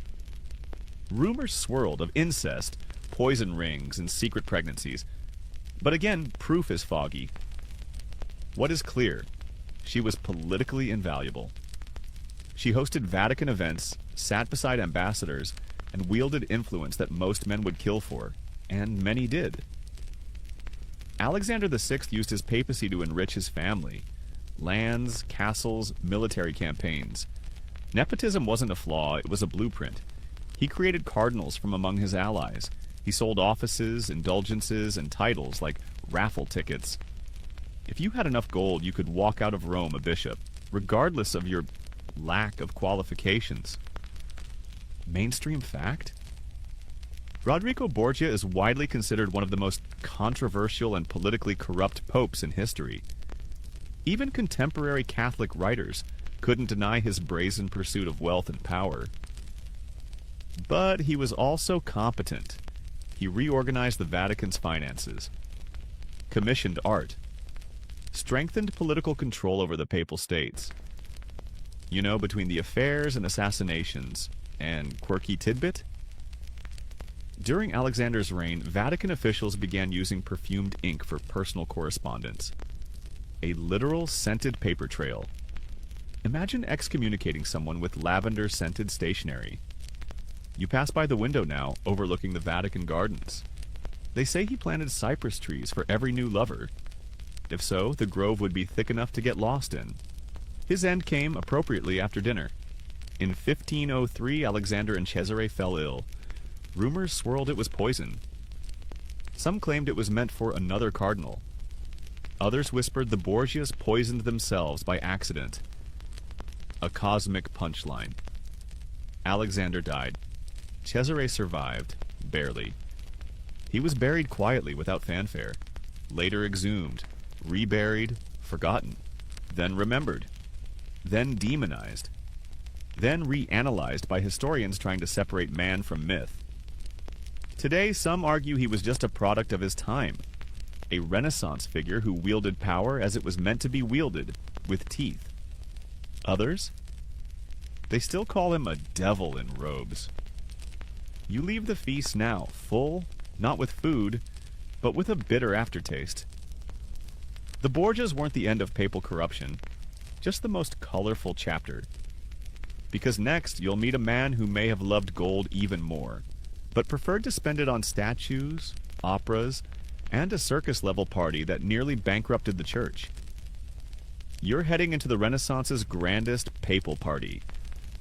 Rumors swirled of incest, poison rings, and secret pregnancies. But again, proof is foggy. What is clear? She was politically invaluable. She hosted Vatican events, sat beside ambassadors, and wielded influence that most men would kill for, and many did. Alexander VI used his papacy to enrich his family. Lands, castles, military campaigns. Nepotism wasn't a flaw, it was a blueprint. He created cardinals from among his allies. He sold offices, indulgences, and titles like raffle tickets. If you had enough gold, you could walk out of Rome a bishop, regardless of your lack of qualifications. Mainstream fact? Rodrigo Borgia is widely considered one of the most controversial and politically corrupt popes in history. Even contemporary Catholic writers couldn't deny his brazen pursuit of wealth and power. But he was also competent. He reorganized the Vatican's finances, commissioned art, strengthened political control over the Papal States. You know, between the affairs and assassinations, and quirky tidbit? During Alexander's reign, Vatican officials began using perfumed ink for personal correspondence. A literal scented paper trail. Imagine excommunicating someone with lavender-scented stationery. You pass by the window now, overlooking the Vatican gardens. They say he planted cypress trees for every new lover. If so, the grove would be thick enough to get lost in. His end came appropriately after dinner. In 1503, Alexander and Cesare fell ill. Rumors swirled it was poison. Some claimed it was meant for another cardinal. Others whispered the Borgias poisoned themselves by accident. A cosmic punchline. Alexander died. Cesare survived, barely. He was buried quietly without fanfare, later exhumed, reburied, forgotten, then remembered, then demonized, then reanalyzed by historians trying to separate man from myth. Today, some argue he was just a product of his time, a Renaissance figure who wielded power as it was meant to be wielded, with teeth. Others? They still call him a devil in robes. You leave the feast now, full, not with food, but with a bitter aftertaste. The Borgias weren't the end of papal corruption, just the most colorful chapter. Because next, you'll meet a man who may have loved gold even more, but preferred to spend it on statues, operas, and a circus-level party that nearly bankrupted the church. You're heading into the Renaissance's grandest papal party.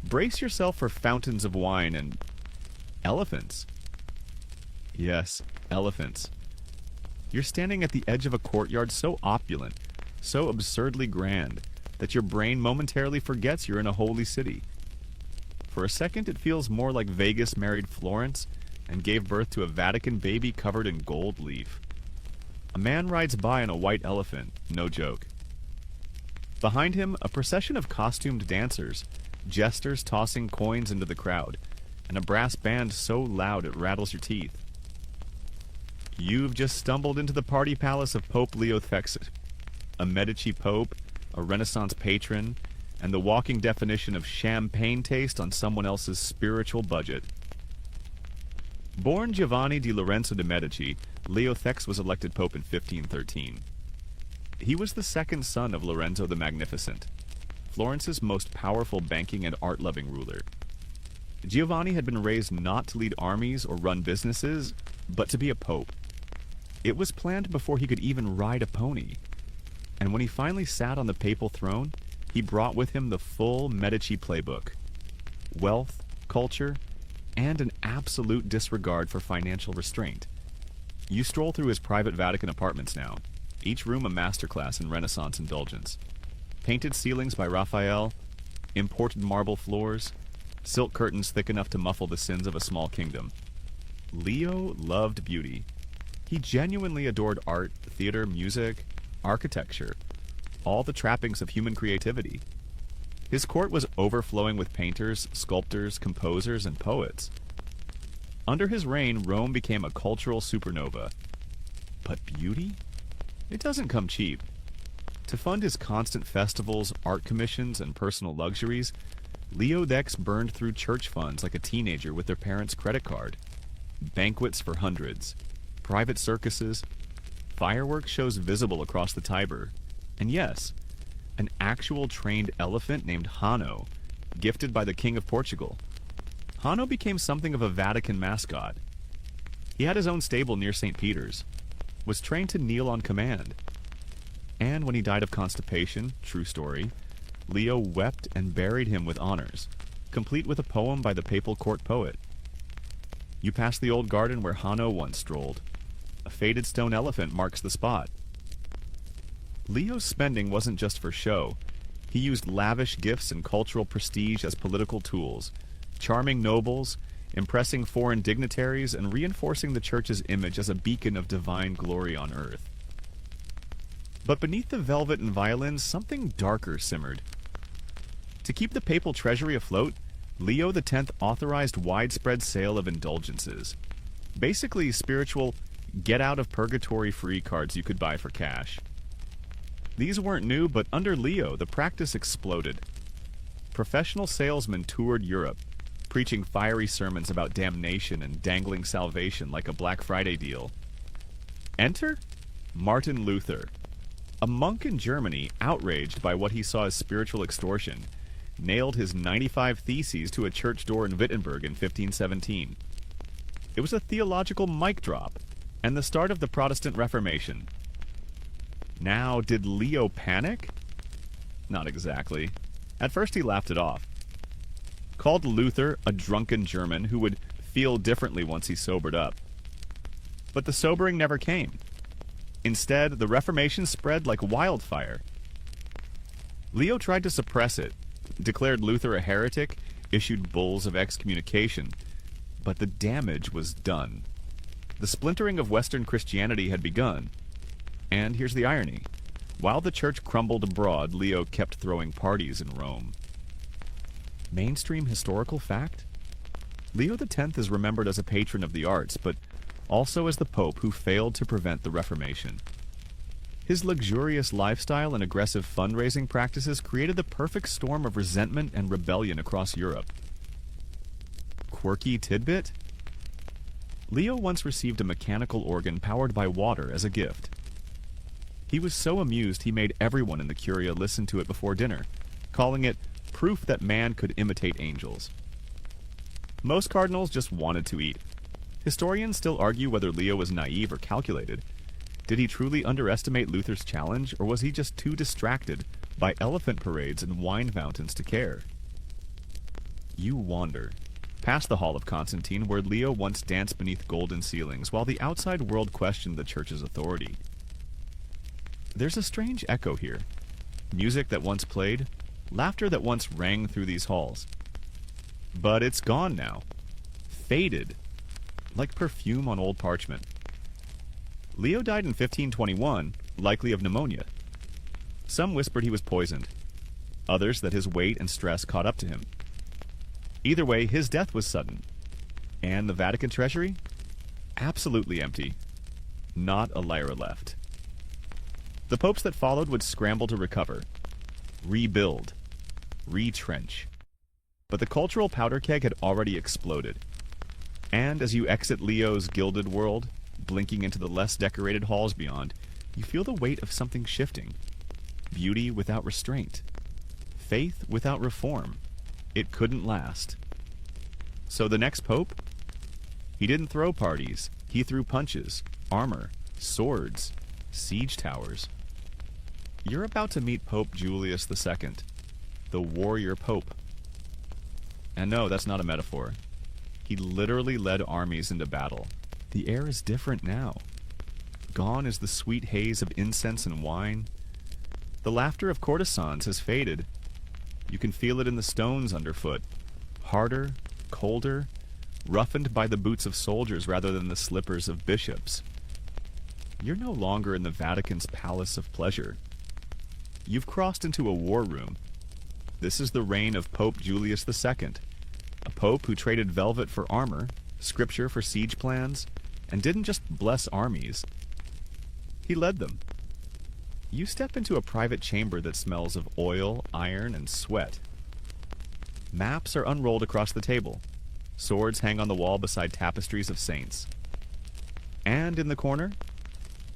Brace yourself for fountains of wine and elephants. Yes, elephants. You're standing at the edge of a courtyard so opulent, so absurdly grand, that your brain momentarily forgets you're in a holy city. For a second, it feels more like Vegas married Florence and gave birth to a Vatican baby covered in gold leaf. A man rides by on a white elephant, no joke. Behind him, a procession of costumed dancers, jesters tossing coins into the crowd, and a brass band so loud it rattles your teeth. You've just stumbled into the party palace of Pope Leo XI, a Medici pope, a Renaissance patron, and the walking definition of champagne taste on someone else's spiritual budget. Born Giovanni di Lorenzo de' Medici, Leo XI was elected pope in 1513. He was the second son of Lorenzo the Magnificent, Florence's most powerful banking and art-loving ruler. Giovanni had been raised not to lead armies or run businesses, but to be a pope. It was planned before he could even ride a pony. And when he finally sat on the papal throne, he brought with him the full Medici playbook. Wealth, culture, and an absolute disregard for financial restraint. You stroll through his private Vatican apartments now, each room a masterclass in Renaissance indulgence. Painted ceilings by Raphael, imported marble floors, silk curtains thick enough to muffle the sins of a small kingdom. Leo loved beauty. He genuinely adored art, theater, music, architecture, all the trappings of human creativity. His court was overflowing with painters, sculptors, composers, and poets. Under his reign, Rome became a cultural supernova. But beauty? It doesn't come cheap. To fund his constant festivals, art commissions, and personal luxuries, Leo X burned through church funds like a teenager with their parents' credit card. Banquets for hundreds, private circuses, fireworks shows visible across the Tiber, and yes, an actual trained elephant named Hano, gifted by the King of Portugal. Hano became something of a Vatican mascot. He had his own stable near St. Peter's, was trained to kneel on command. And when he died of constipation, true story, Leo wept and buried him with honors, complete with a poem by the papal court poet. You pass the old garden where Hano once strolled. A faded stone elephant marks the spot. Leo's spending wasn't just for show. He used lavish gifts and cultural prestige as political tools, charming nobles, impressing foreign dignitaries and reinforcing the church's image as a beacon of divine glory on earth. But beneath the velvet and violins, something darker simmered. To keep the papal treasury afloat, Leo X authorized widespread sale of indulgences. Basically, spiritual get-out-of-purgatory free cards you could buy for cash. These weren't new, but under Leo, the practice exploded. Professional salesmen toured Europe, preaching fiery sermons about damnation and dangling salvation like a Black Friday deal. Enter Martin Luther. A monk in Germany, outraged by what he saw as spiritual extortion, nailed his 95 Theses to a church door in Wittenberg in 1517. It was a theological mic drop, and the start of the Protestant Reformation. Now, did Leo panic? Not exactly. At first he laughed it off. Called Luther a drunken German who would feel differently once he sobered up. But the sobering never came. Instead, the Reformation spread like wildfire. Leo tried to suppress it, declared Luther a heretic, issued bulls of excommunication, but the damage was done. The splintering of Western Christianity had begun. And here's the irony. While the church crumbled abroad, Leo kept throwing parties in Rome. Mainstream historical fact? Leo X is remembered as a patron of the arts, but also as the Pope who failed to prevent the Reformation. His luxurious lifestyle and aggressive fundraising practices created the perfect storm of resentment and rebellion across Europe. Quirky tidbit? Leo once received a mechanical organ powered by water as a gift. He was so amused he made everyone in the Curia listen to it before dinner, calling it proof that man could imitate angels. Most cardinals just wanted to eat. Historians still argue whether Leo was naive or calculated. Did he truly underestimate Luther's challenge, or was he just too distracted by elephant parades and wine fountains to care? You wander past the Hall of Constantine, where Leo once danced beneath golden ceilings, while the outside world questioned the church's authority. There's a strange echo here. Music that once played, laughter that once rang through these halls. But it's gone now. Faded. Like perfume on old parchment. Leo died in 1521, likely of pneumonia. Some whispered he was poisoned. Others that his weight and stress caught up to him. Either way, his death was sudden. And the Vatican treasury? Absolutely empty. Not a lira left. The popes that followed would scramble to recover, rebuild, retrench. But the cultural powder keg had already exploded. And as you exit Leo's gilded world, blinking into the less decorated halls beyond, you feel the weight of something shifting. Beauty without restraint. Faith without reform. It couldn't last. So the next pope? He didn't throw parties. He threw punches, armor, swords, siege towers. You're about to meet Pope Julius II, the warrior pope. And no, that's not a metaphor. He literally led armies into battle. The air is different now. Gone is the sweet haze of incense and wine. The laughter of courtesans has faded. You can feel it in the stones underfoot. Harder, colder, roughened by the boots of soldiers rather than the slippers of bishops. You're no longer in the Vatican's palace of pleasure. You've crossed into a war room. This is the reign of Pope Julius II, a pope who traded velvet for armor, scripture for siege plans, and didn't just bless armies. He led them. You step into a private chamber that smells of oil, iron, and sweat. Maps are unrolled across the table. Swords hang on the wall beside tapestries of saints. And in the corner,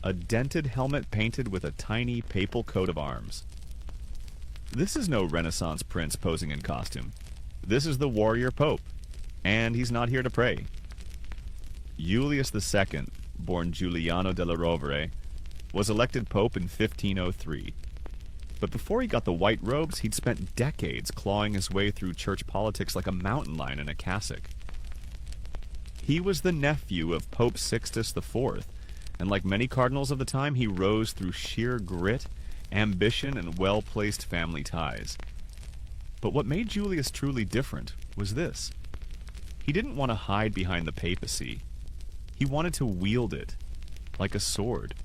a dented helmet painted with a tiny papal coat of arms. This is no Renaissance prince posing in costume. This is the warrior pope, and he's not here to pray. Julius II, born Giuliano della Rovere, was elected pope in 1503. But before he got the white robes, he'd spent decades clawing his way through church politics like a mountain lion in a cassock. He was the nephew of Pope Sixtus IV, and like many cardinals of the time, he rose through sheer grit, ambition, and well-placed family ties. But what made Julius truly different was this. He didn't want to hide behind the papacy. He wanted to wield it, like a sword.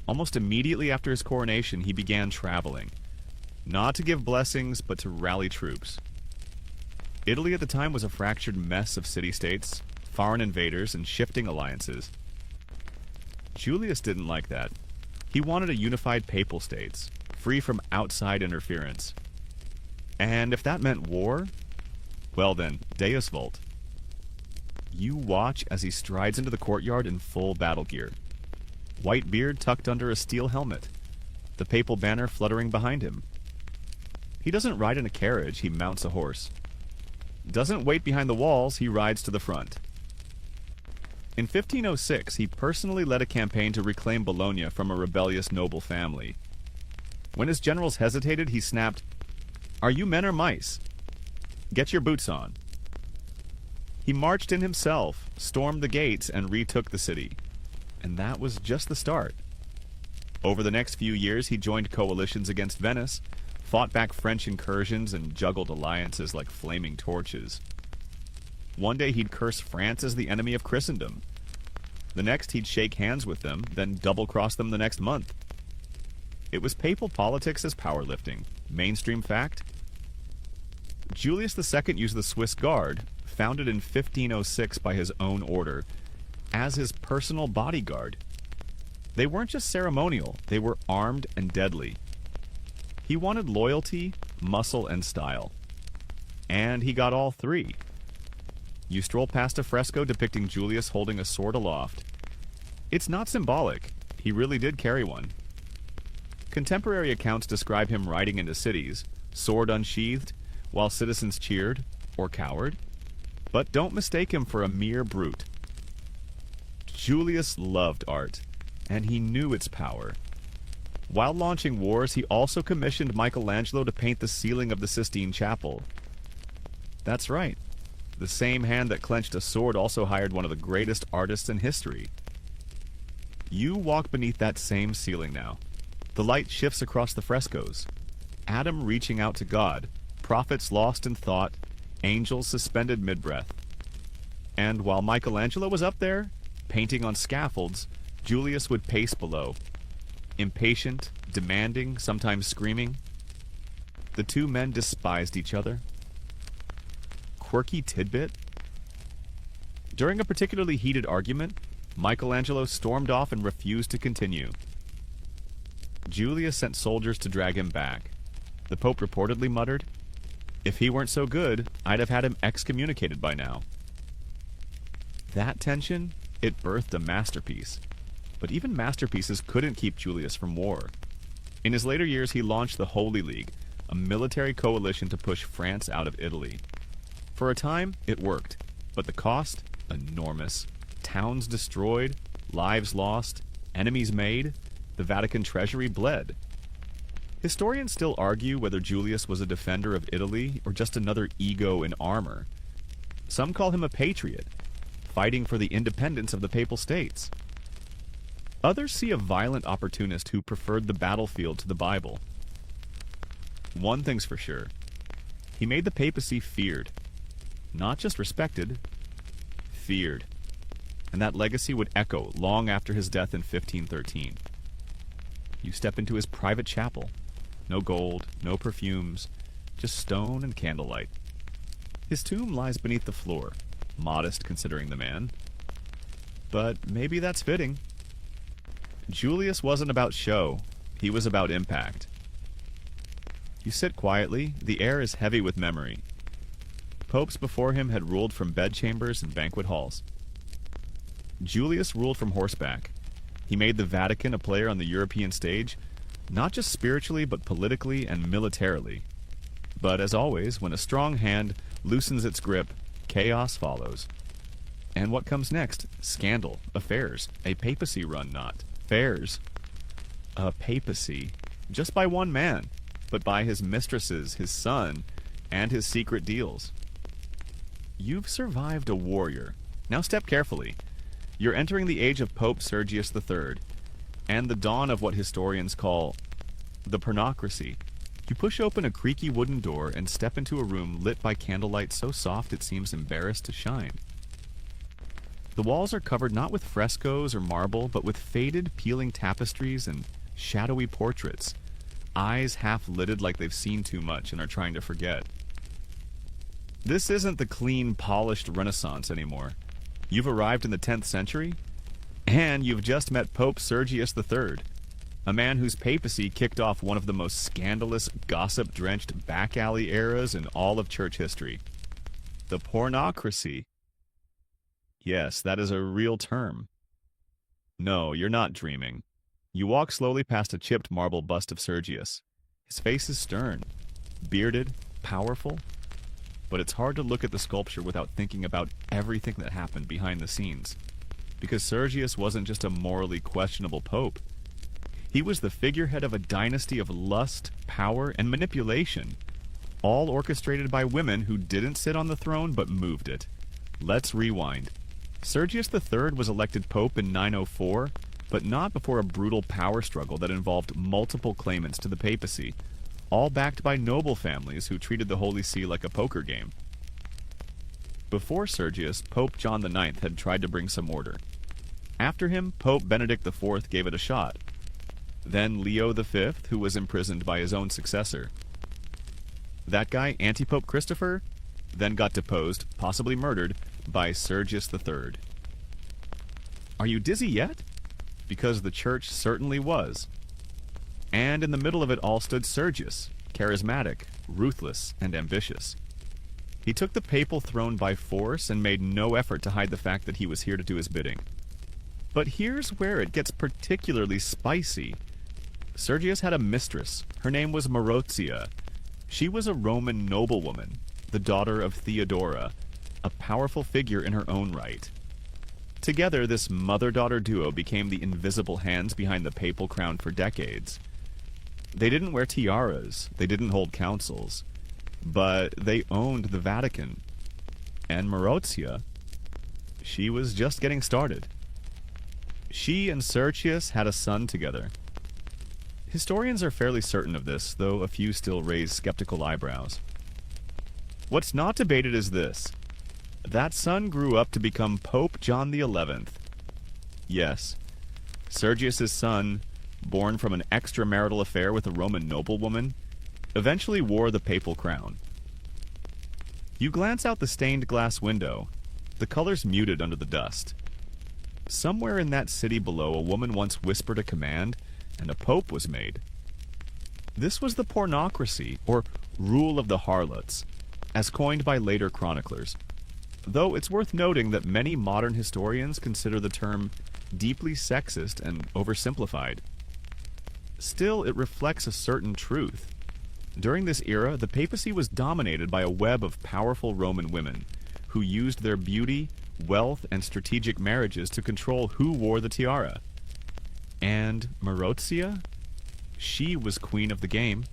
Almost immediately after his coronation, he began traveling, not to give blessings, but to rally troops. Italy at the time was a fractured mess of city-states, foreign invaders, and shifting alliances. Julius didn't like that. He wanted a unified papal states, free from outside interference. And if that meant war, well then, Deus Vult. You watch as he strides into the courtyard in full battle gear. White beard tucked under a steel helmet, the papal banner fluttering behind him. He doesn't ride in a carriage, he mounts a horse. Doesn't wait behind the walls, he rides to the front. In 1506, he personally led a campaign to reclaim Bologna from a rebellious noble family. When his generals hesitated, he snapped, "Are you men or mice? Get your boots on." He marched in himself, stormed the gates, and retook the city. And that was just the start. Over the next few years, he joined coalitions against Venice, fought back French incursions, and juggled alliances like flaming torches. One day he'd curse France as the enemy of Christendom. The next he'd shake hands with them, then double-cross them the next month. It was papal politics as powerlifting. Mainstream fact? Julius II used the Swiss Guard, founded in 1506 by his own order, as his personal bodyguard. They weren't just ceremonial, they were armed and deadly. He wanted loyalty, muscle, and style. And he got all three. You stroll past a fresco depicting Julius holding a sword aloft. It's not symbolic. He really did carry one. Contemporary accounts describe him riding into cities, sword unsheathed, while citizens cheered or cowered. But don't mistake him for a mere brute. Julius loved art, and he knew its power. While launching wars, he also commissioned Michelangelo to paint the ceiling of the Sistine Chapel. That's right. The same hand that clenched a sword also hired one of the greatest artists in history. You walk beneath that same ceiling now. The light shifts across the frescoes. Adam reaching out to God, prophets lost in thought, angels suspended mid-breath. And while Michelangelo was up there, painting on scaffolds, Julius would pace below. Impatient, demanding, sometimes screaming. The two men despised each other. Quirky tidbit? During a particularly heated argument, Michelangelo stormed off and refused to continue. Julius sent soldiers to drag him back. The Pope reportedly muttered, "If he weren't so good, I'd have had him excommunicated by now." That tension, it birthed a masterpiece. But even masterpieces couldn't keep Julius from war. In his later years, he launched the Holy League, a military coalition to push France out of Italy. For a time, it worked, but the cost? Enormous. Towns destroyed, lives lost, enemies made, the Vatican treasury bled. Historians still argue whether Julius was a defender of Italy or just another ego in armor. Some call him a patriot, fighting for the independence of the Papal States. Others see a violent opportunist who preferred the battlefield to the Bible. One thing's for sure. He made the papacy feared. Not just respected, feared. And that legacy would echo long after his death in 1513. You step into his private chapel. No gold, no perfumes, just stone and candlelight. His tomb lies beneath the floor, modest considering the man. But maybe that's fitting. Julius wasn't about show, he was about impact. You sit quietly, the air is heavy with memory. Popes before him had ruled from bedchambers and banquet halls. Julius ruled from horseback. He made the Vatican a player on the European stage, not just spiritually but politically and militarily. But as always, when a strong hand loosens its grip, chaos follows. And what comes next? Scandal, affairs, a papacy run not. Fairs. A papacy. Just by one man, but by his mistresses, his son, and his secret deals. You've survived a warrior. Now step carefully. You're entering the age of Pope Sergius III, and the dawn of what historians call the pornocracy. You push open a creaky wooden door and step into a room lit by candlelight so soft it seems embarrassed to shine. The walls are covered not with frescoes or marble, but with faded, peeling tapestries and shadowy portraits, eyes half-lidded like they've seen too much and are trying to forget. This isn't the clean, polished Renaissance anymore. You've arrived in the 10th century, and you've just met Pope Sergius III, a man whose papacy kicked off one of the most scandalous, gossip-drenched back-alley eras in all of church history. The pornocracy. Yes, that is a real term. No, you're not dreaming. You walk slowly past a chipped marble bust of Sergius. His face is stern, bearded, powerful, but it's hard to look at the sculpture without thinking about everything that happened behind the scenes. Because Sergius wasn't just a morally questionable pope. He was the figurehead of a dynasty of lust, power, and manipulation, all orchestrated by women who didn't sit on the throne but moved it. Let's rewind. Sergius III was elected pope in 904, but not before a brutal power struggle that involved multiple claimants to the papacy, all backed by noble families who treated the Holy See like a poker game. Before Sergius, Pope John IX had tried to bring some order. After him, Pope Benedict IV gave it a shot. Then Leo V, who was imprisoned by his own successor. That guy, Antipope Christopher, then got deposed, possibly murdered, by Sergius III. Are you dizzy yet? Because the church certainly was. And in the middle of it all stood Sergius, charismatic, ruthless, and ambitious. He took the papal throne by force and made no effort to hide the fact that he was here to do his bidding. But here's where it gets particularly spicy. Sergius had a mistress. Her name was Marozia. She was a Roman noblewoman, the daughter of Theodora, a powerful figure in her own right. Together, this mother-daughter duo became the invisible hands behind the papal crown for decades. They didn't wear tiaras, they didn't hold councils, but they owned the Vatican. And Marozia, she was just getting started. She and Sergius had a son together. Historians are fairly certain of this, though a few still raise skeptical eyebrows. What's not debated is this. That son grew up to become Pope John XI. Yes, Sergius's son, born from an extramarital affair with a Roman noblewoman, eventually wore the papal crown. You glance out the stained glass window, the colors muted under the dust. Somewhere in that city below, a woman once whispered a command, and a pope was made. This was the pornocracy, or rule of the harlots, as coined by later chroniclers. Though it's worth noting that many modern historians consider the term deeply sexist and oversimplified. Still, it reflects a certain truth. During this era, the papacy was dominated by a web of powerful Roman women who used their beauty, wealth, and strategic marriages to control who wore the tiara. And Marozia? She was queen of the game.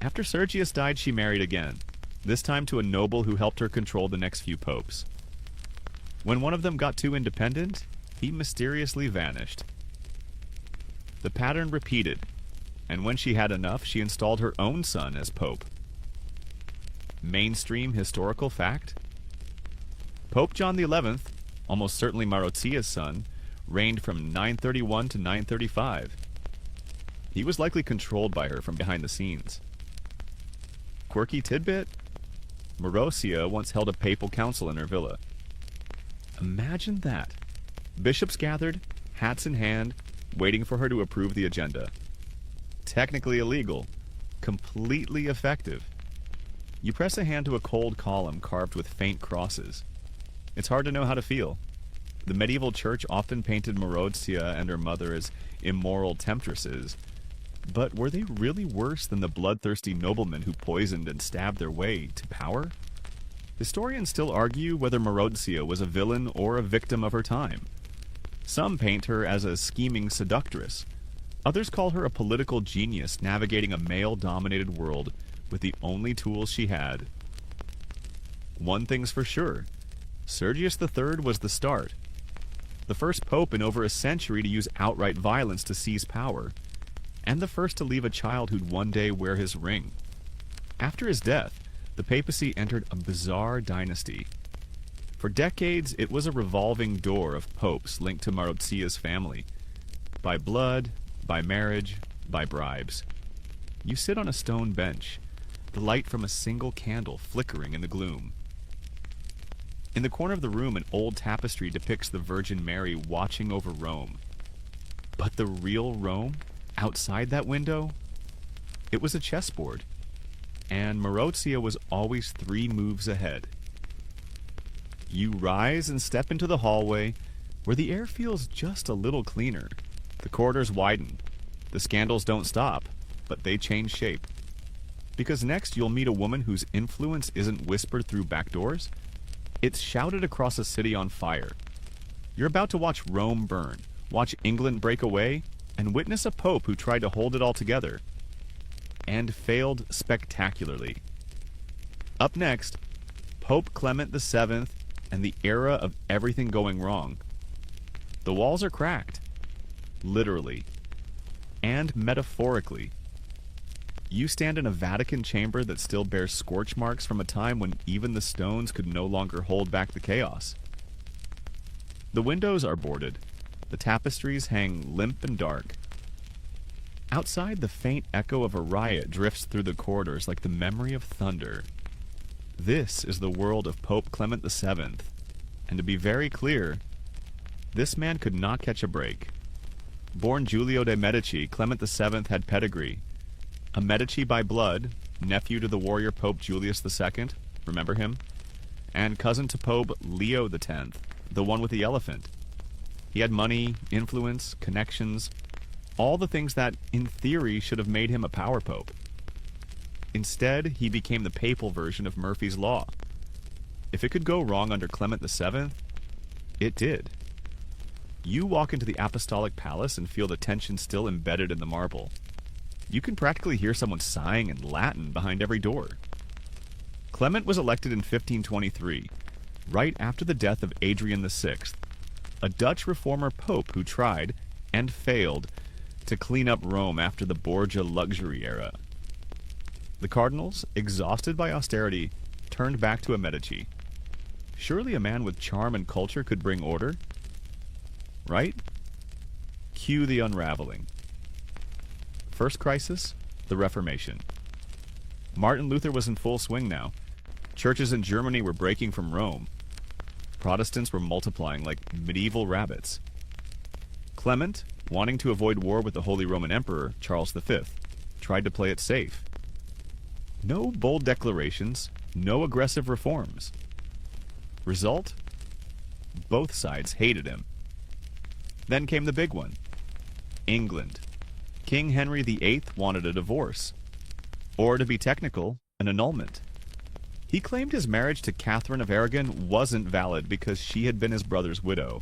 After Sergius died, she married again, this time to a noble who helped her control the next few popes. When one of them got too independent, he mysteriously vanished. The pattern repeated, and when she had enough, she installed her own son as pope. Mainstream historical fact? Pope John XI, almost certainly Marozia's son, reigned from 931 to 935. He was likely controlled by her from behind the scenes. Quirky tidbit? Marozia once held a papal council in her villa. Imagine that. Bishops gathered, hats in hand, waiting for her to approve the agenda. Technically illegal, completely effective. You press a hand to a cold column carved with faint crosses. It's hard to know how to feel. The medieval church often painted Marozia and her mother as immoral temptresses, but were they really worse than the bloodthirsty noblemen who poisoned and stabbed their way to power? Historians still argue whether Marozia was a villain or a victim of her time. Some paint her as a scheming seductress. Others call her a political genius navigating a male-dominated world with the only tools she had. One thing's for sure. Sergius III was the start. The first pope in over a century to use outright violence to seize power. and the first to leave a child who'd one day wear his ring. After his death, the papacy entered a bizarre dynasty. For decades, it was a revolving door of popes linked to Marozia's family. By blood, by marriage, by bribes. You sit on a stone bench, the light from a single candle flickering in the gloom. In the corner of the room, an old tapestry depicts the Virgin Mary watching over Rome. But the real Rome, outside that window, it was a chessboard. And Marozia was always 3 moves ahead. You rise and step into the hallway, where the air feels just a little cleaner. The corridors widen. The scandals don't stop, but they change shape. Because next you'll meet a woman whose influence isn't whispered through back doors. It's shouted across a city on fire. You're about to watch Rome burn, watch England break away, and witness a pope who tried to hold it all together. And failed spectacularly. Up next, Pope Clement VII and the era of everything going wrong. The walls are cracked. Literally. And metaphorically. You stand in a Vatican chamber that still bears scorch marks from a time when even the stones could no longer hold back the chaos. The windows are boarded. The tapestries hang limp and dark. Outside, the faint echo of a riot drifts through the corridors like the memory of thunder. This is the world of Pope Clement VII, and to be very clear, this man could not catch a break. Born Giulio de' Medici, Clement VII had pedigree. A Medici by blood, nephew to the warrior Pope Julius II, remember him? And cousin to Pope Leo X, the one with the elephant. He had money, influence, connections, all the things that, in theory, should have made him a power pope. Instead, he became the papal version of Murphy's Law. If it could go wrong under Clement VII, it did. You walk into the apostolic palace and feel the tension still embedded in the marble. You can practically hear someone sighing in Latin behind every door. Clement was elected in 1523, right after the death of Adrian VI, a Dutch reformer pope who tried, and failed, to clean up Rome after the Borgia luxury era. The cardinals, exhausted by austerity, turned back to a Medici. Surely a man with charm and culture could bring order? Right? Cue the unraveling. First crisis, the Reformation. Martin Luther was in full swing now. Churches in Germany were breaking from Rome. Protestants were multiplying like medieval rabbits. Clement, wanting to avoid war with the Holy Roman Emperor, Charles V, tried to play it safe. No bold declarations, no aggressive reforms. Result? Both sides hated him. Then came the big one. England. King Henry VIII wanted a divorce. Or, to be technical, an annulment. He claimed his marriage to Catherine of Aragon wasn't valid because she had been his brother's widow.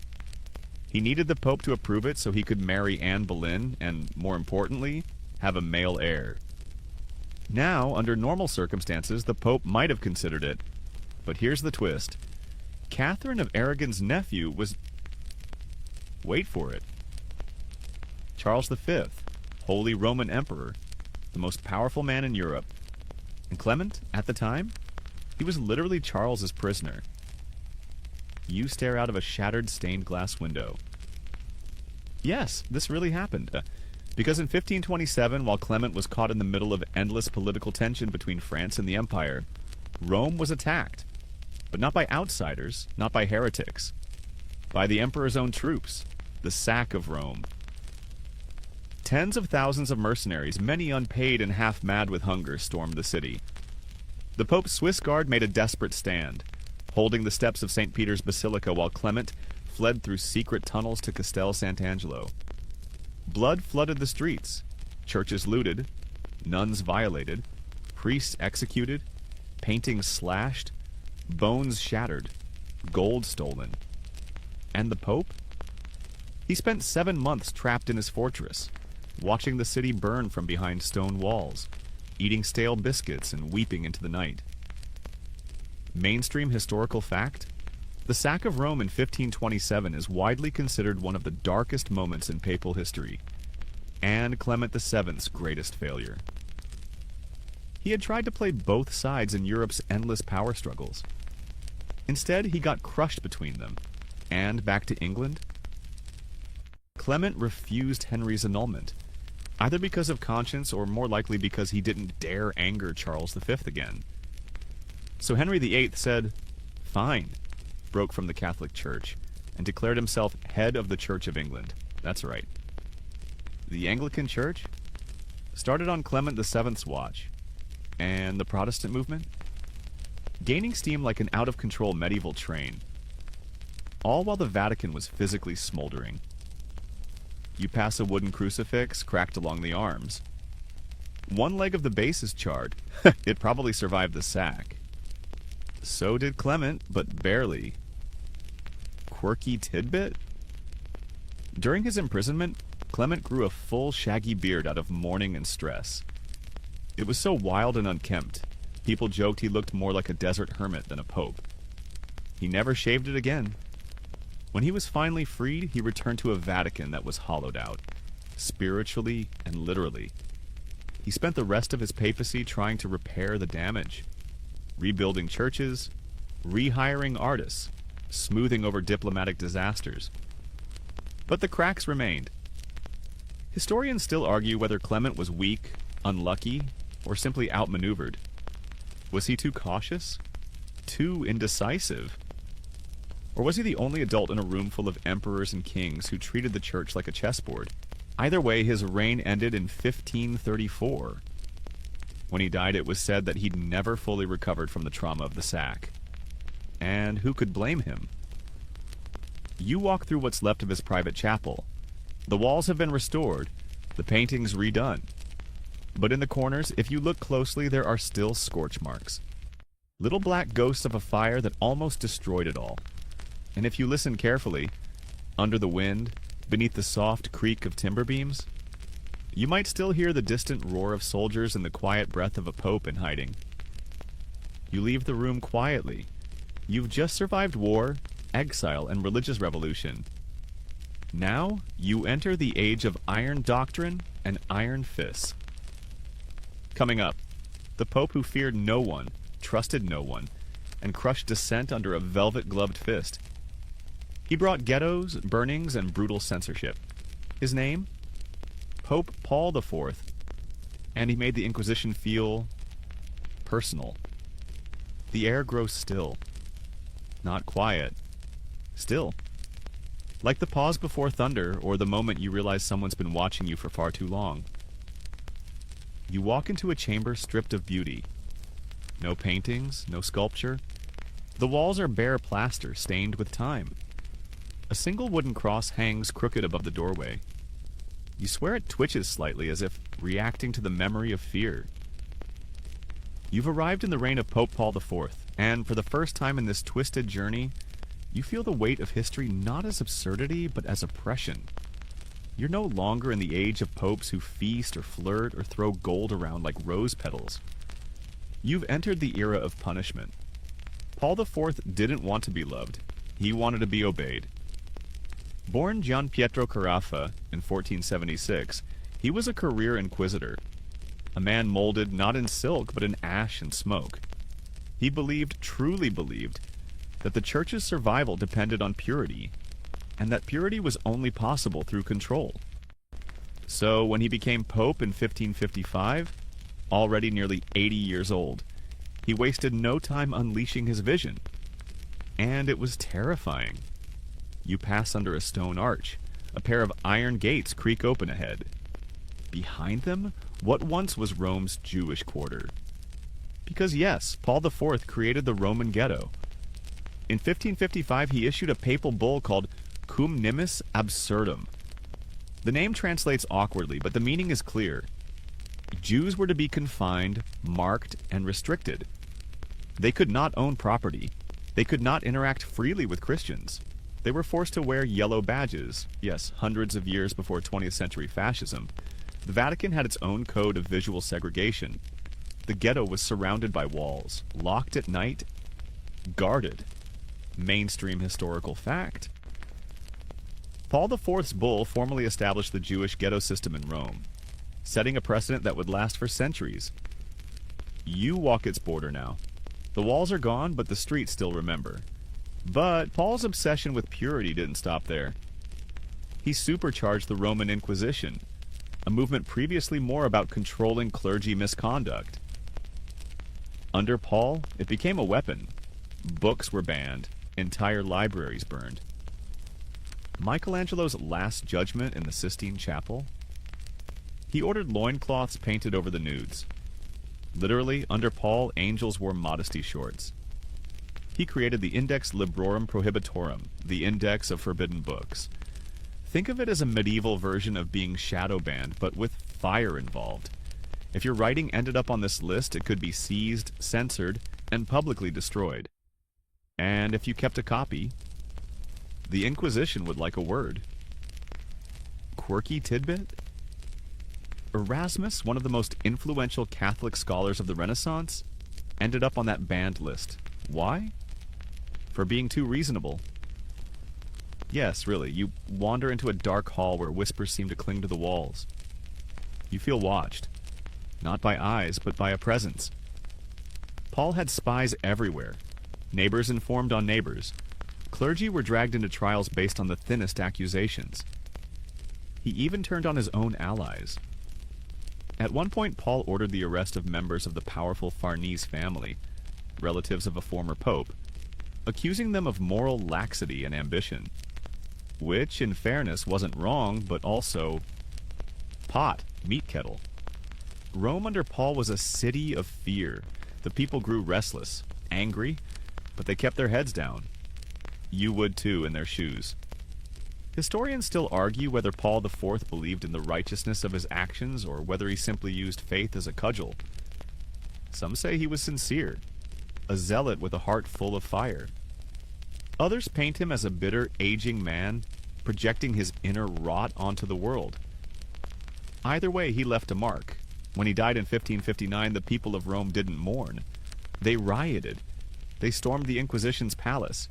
He needed the Pope to approve it so he could marry Anne Boleyn and, more importantly, have a male heir. Now, under normal circumstances, the Pope might have considered it. But here's the twist. Catherine of Aragon's nephew was... Wait for it. Charles V, Holy Roman Emperor, the most powerful man in Europe. And Clement, at the time, he was literally Charles's prisoner. You stare out of a shattered stained glass window. Yes, this really happened. Because in 1527, while Clement was caught in the middle of endless political tension between France and the Empire, Rome was attacked. But not by outsiders, not by heretics. By the emperor's own troops. The sack of Rome. Tens of thousands of mercenaries, many unpaid and half mad with hunger, stormed the city. The Pope's Swiss Guard made a desperate stand, holding the steps of St. Peter's Basilica while Clement fled through secret tunnels to Castel Sant'Angelo. Blood flooded the streets, churches looted, nuns violated, priests executed, paintings slashed, bones shattered, gold stolen. And the Pope? He spent 7 months trapped in his fortress, watching the city burn from behind stone walls, eating stale biscuits and weeping into the night. Mainstream historical fact? The sack of Rome in 1527 is widely considered one of the darkest moments in papal history. and Clement VII's greatest failure. He had tried to play both sides in Europe's endless power struggles. Instead, he got crushed between them. And back to England? Clement refused Henry's annulment, either because of conscience or more likely because he didn't dare anger Charles V again. So Henry VIII said, "Fine," broke from the Catholic Church, and declared himself head of the Church of England. That's right. The Anglican Church started on Clement VII's watch. And the Protestant movement? Gaining steam like an out-of-control medieval train. All while the Vatican was physically smoldering. You pass a wooden crucifix cracked along the arms. One leg of the base is charred. It probably survived the sack. So did Clement, but barely. Quirky tidbit? During his imprisonment, Clement grew a full shaggy beard out of mourning and stress. It was so wild and unkempt, people joked he looked more like a desert hermit than a pope. He never shaved it again. When he was finally freed, he returned to a Vatican that was hollowed out, spiritually and literally. He spent the rest of his papacy trying to repair the damage, rebuilding churches, rehiring artists, smoothing over diplomatic disasters. But the cracks remained. Historians still argue whether Clement was weak, unlucky, or simply outmaneuvered. Was he too cautious? Too indecisive? Or was he the only adult in a room full of emperors and kings who treated the church like a chessboard? Either way, his reign ended in 1534. When he died, it was said that he'd never fully recovered from the trauma of the sack. And who could blame him? You walk through what's left of his private chapel. The walls have been restored, the paintings redone. But in the corners, if you look closely, there are still scorch marks. Little black ghosts of a fire that almost destroyed it all. And if you listen carefully, under the wind, beneath the soft creak of timber beams, you might still hear the distant roar of soldiers and the quiet breath of a pope in hiding. You leave the room quietly. You've just survived war, exile, and religious revolution. Now, you enter the age of iron doctrine and iron fists. Coming up, the Pope who feared no one, trusted no one, and crushed dissent under a velvet-gloved fist. He brought ghettos, burnings, and brutal censorship. His name? Pope Paul IV. And he made the Inquisition feel personal. The air grows still. Not quiet. Still. Like the pause before thunder, or the moment you realize someone's been watching you for far too long. You walk into a chamber stripped of beauty. No paintings, no sculpture. The walls are bare plaster stained with time. A single wooden cross hangs crooked above the doorway. You swear it twitches slightly as if reacting to the memory of fear. You've arrived in the reign of Pope Paul IV, and for the first time in this twisted journey, you feel the weight of history not as absurdity, but as oppression. You're no longer in the age of popes who feast or flirt or throw gold around like rose petals. You've entered the era of punishment. Paul IV didn't want to be loved. He wanted to be obeyed. Born Gian Pietro Carafa in 1476, he was a career inquisitor. A man molded not in silk but in ash and smoke. He believed, truly believed, that the church's survival depended on purity, and that purity was only possible through control. So when he became pope in 1555, already nearly 80 years old, he wasted no time unleashing his vision. And it was terrifying. You pass under a stone arch. A pair of iron gates creak open ahead. Behind them, what once was Rome's Jewish quarter. Because yes, Paul IV created the Roman ghetto. In 1555, he issued a papal bull called Cum Nimis Absurdum. The name translates awkwardly, but the meaning is clear. Jews were to be confined, marked, and restricted. They could not own property. They could not interact freely with Christians. They were forced to wear yellow badges. Yes, hundreds of years before 20th century fascism. The Vatican had its own code of visual segregation. The ghetto was surrounded by walls, locked at night, guarded. Mainstream historical fact. Paul IV's bull formally established the Jewish ghetto system in Rome, setting a precedent that would last for centuries. You walk its border now. The walls are gone, but the streets still remember. But Paul's obsession with purity didn't stop there. He supercharged the Roman Inquisition, a movement previously more about controlling clergy misconduct. Under Paul, it became a weapon. Books were banned, entire libraries burned. Michelangelo's Last Judgment in the Sistine Chapel? He ordered loincloths painted over the nudes. Literally, under Paul, angels wore modesty shorts. He created the Index Librorum Prohibitorum, the index of forbidden books. Think of it as a medieval version of being shadow banned, but with fire involved. If your writing ended up on this list, it could be seized, censored, and publicly destroyed. And if you kept a copy, the Inquisition would like a word. Quirky tidbit? Erasmus, one of the most influential Catholic scholars of the Renaissance, ended up on that banned list. Why? For being too reasonable. Yes, really, you wander into a dark hall where whispers seem to cling to the walls. You feel watched. Not by eyes, but by a presence. Paul had spies everywhere. Neighbors informed on neighbors. Clergy were dragged into trials based on the thinnest accusations. He even turned on his own allies. At one point, Paul ordered the arrest of members of the powerful Farnese family, relatives of a former pope, accusing them of moral laxity and ambition. Which, in fairness, wasn't wrong, but also pot, meat kettle. Rome under Paul was a city of fear. The people grew restless, angry, but they kept their heads down. You would too in their shoes. Historians still argue whether Paul IV believed in the righteousness of his actions or whether he simply used faith as a cudgel. Some say he was sincere, a zealot with a heart full of fire. Others paint him as a bitter, aging man, projecting his inner rot onto the world. Either way, he left a mark. When he died in 1559, the people of Rome didn't mourn. They rioted. They stormed the Inquisition's palace,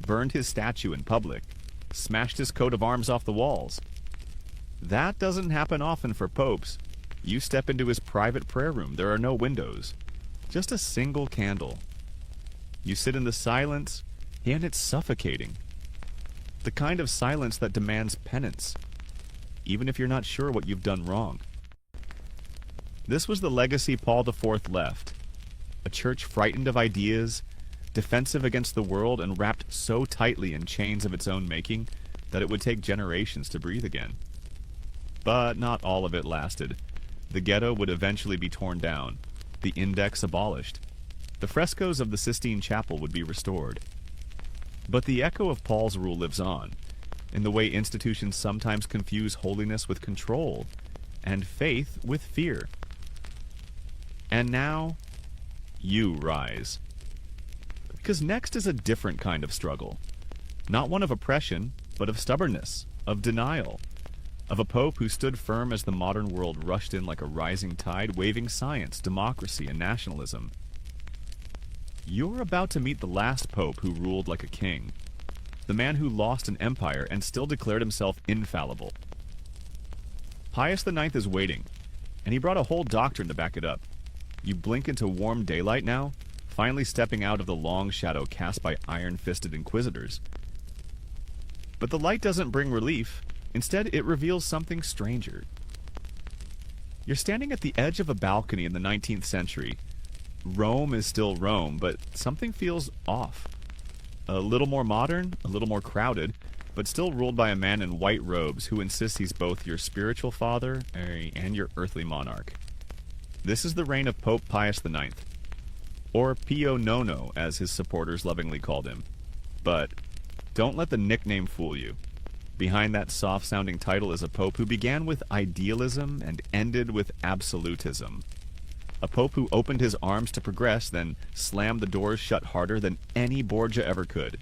burned his statue in public, smashed his coat of arms off the walls. That doesn't happen often for popes. You step into his private prayer room, there are no windows, just a single candle. You sit in the silence, and it's suffocating. The kind of silence that demands penance, even if you're not sure what you've done wrong. This was the legacy Paul IV left. A church frightened of ideas, defensive against the world, and wrapped so tightly in chains of its own making that it would take generations to breathe again. But not all of it lasted. The ghetto would eventually be torn down, the index abolished. The frescoes of the Sistine Chapel would be restored. But the echo of Paul's rule lives on, in the way institutions sometimes confuse holiness with control, and faith with fear. And now, you rise. Because next is a different kind of struggle. Not one of oppression, but of stubbornness, of denial, of a pope who stood firm as the modern world rushed in like a rising tide, waving science, democracy, and nationalism. You're about to meet the last pope who ruled like a king, the man who lost an empire and still declared himself infallible. Pius IX is waiting, and he brought a whole doctrine to back it up. You blink into warm daylight now, finally stepping out of the long shadow cast by iron-fisted inquisitors. But the light doesn't bring relief. Instead, it reveals something stranger. You're standing at the edge of a balcony in the 19th century. Rome is still Rome, but something feels off. A little more modern, a little more crowded, but still ruled by a man in white robes who insists he's both your spiritual father and your earthly monarch. This is the reign of Pope Pius IX, or Pio Nono, as his supporters lovingly called him. But don't let the nickname fool you. Behind that soft-sounding title is a pope who began with idealism and ended with absolutism. A pope who opened his arms to progress, then slammed the doors shut harder than any Borgia ever could.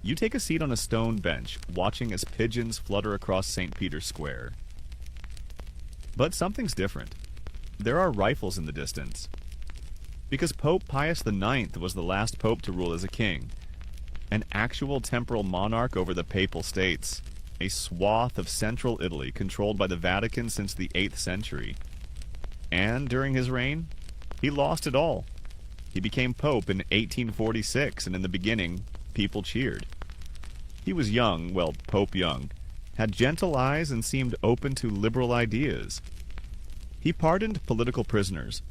You take a seat on a stone bench, watching as pigeons flutter across St. Peter's Square. But something's different. There are rifles in the distance. Because Pope Pius IX was the last pope to rule as a king, an actual temporal monarch over the Papal States, a swath of central Italy controlled by the Vatican since the 8th century. And during his reign, he lost it all. He became Pope in 1846, and in the beginning, people cheered. He was young, well, Pope young, had gentle eyes and seemed open to liberal ideas. He pardoned political prisoners,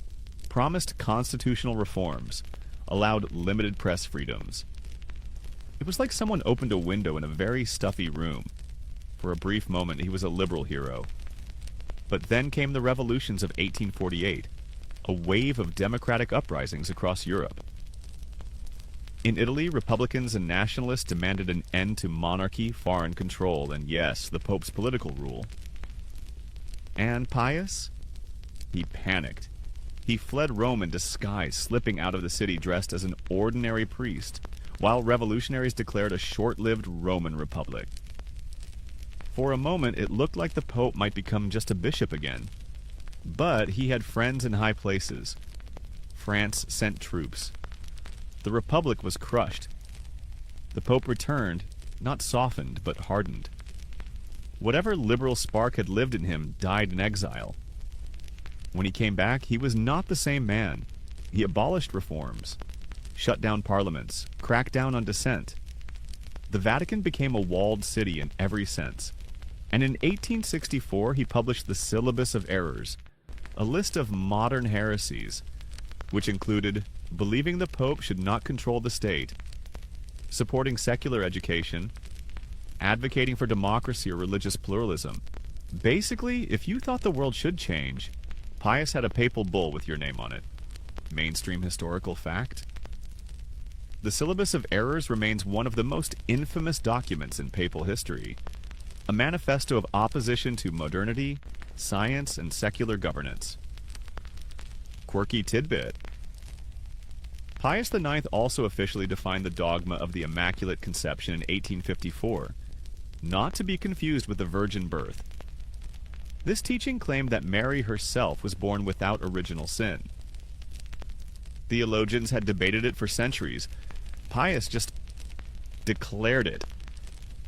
promised constitutional reforms, allowed limited press freedoms. It was like someone opened a window in a very stuffy room. For a brief moment, he was a liberal hero. But then came the revolutions of 1848, a wave of democratic uprisings across Europe. In Italy, Republicans and nationalists demanded an end to monarchy, foreign control, and yes, the Pope's political rule. And Pius? He panicked. He fled Rome in disguise, slipping out of the city dressed as an ordinary priest, while revolutionaries declared a short-lived Roman Republic. For a moment, it looked like the Pope might become just a bishop again. But he had friends in high places. France sent troops. The Republic was crushed. The Pope returned, not softened, but hardened. Whatever liberal spark had lived in him died in exile. When he came back, he was not the same man. He abolished reforms, shut down parliaments, cracked down on dissent. The Vatican became a walled city in every sense. And in 1864, he published the Syllabus of Errors, a list of modern heresies, which included believing the Pope should not control the state, supporting secular education, advocating for democracy or religious pluralism. Basically, if you thought the world should change, Pius had a papal bull with your name on it. Mainstream historical fact? The Syllabus of Errors remains one of the most infamous documents in papal history, a manifesto of opposition to modernity, science, and secular governance. Quirky tidbit. Pius IX also officially defined the dogma of the Immaculate Conception in 1854, not to be confused with the virgin birth. This teaching claimed that Mary herself was born without original sin. Theologians had debated it for centuries. Pius just declared it.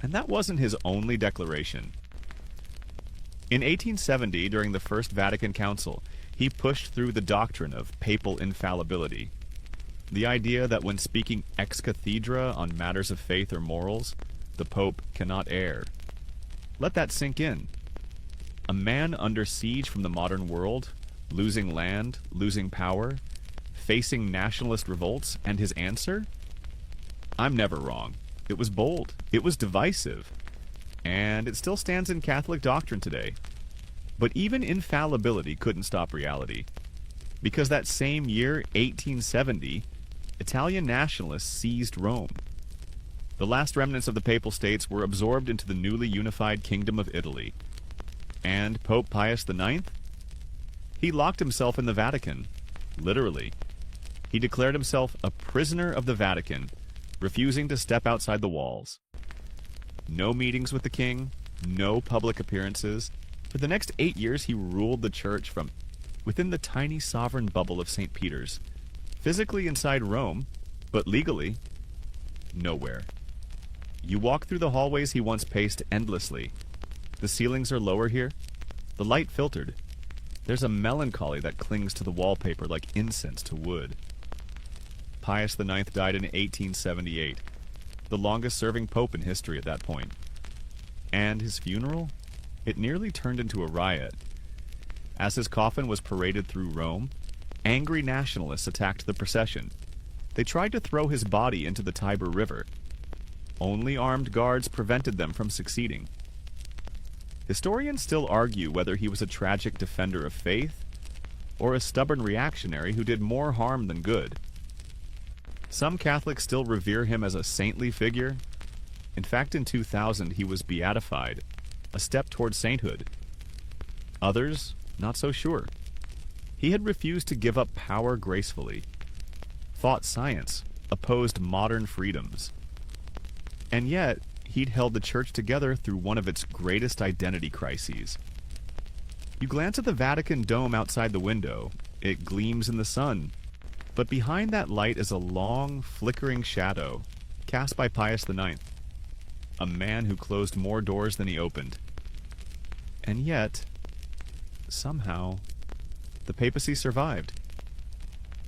And that wasn't his only declaration. In 1870, during the First Vatican Council, he pushed through the doctrine of papal infallibility. The idea that when speaking ex cathedra on matters of faith or morals, the Pope cannot err. Let that sink in. A man under siege from the modern world, losing land, losing power, facing nationalist revolts, and his answer? I'm never wrong. It was bold. It was divisive. And it still stands in Catholic doctrine today. But even infallibility couldn't stop reality. Because that same year, 1870, Italian nationalists seized Rome. The last remnants of the Papal States were absorbed into the newly unified Kingdom of Italy. And Pope Pius IX? He locked himself in the Vatican, literally. He declared himself a prisoner of the Vatican, refusing to step outside the walls. No meetings with the king, no public appearances. For the next 8 years, he ruled the church from within the tiny sovereign bubble of St. Peter's, physically inside Rome, but legally, nowhere. You walk through the hallways he once paced endlessly. The ceilings are lower here, the light filtered. There's a melancholy that clings to the wallpaper like incense to wood. Pius IX died in 1878, the longest-serving pope in history at that point. And his funeral? It nearly turned into a riot. As his coffin was paraded through Rome, angry nationalists attacked the procession. They tried to throw his body into the Tiber River. Only armed guards prevented them from succeeding. Historians still argue whether he was a tragic defender of faith or a stubborn reactionary who did more harm than good. Some Catholics still revere him as a saintly figure. In fact, in 2000, he was beatified, a step toward sainthood. Others, not so sure. He had refused to give up power gracefully, fought science, opposed modern freedoms. And yet, he'd held the church together through one of its greatest identity crises. You glance at the Vatican dome outside the window. It gleams in the sun. But behind that light is a long, flickering shadow, cast by Pius IX, a man who closed more doors than he opened. And yet, somehow, the papacy survived.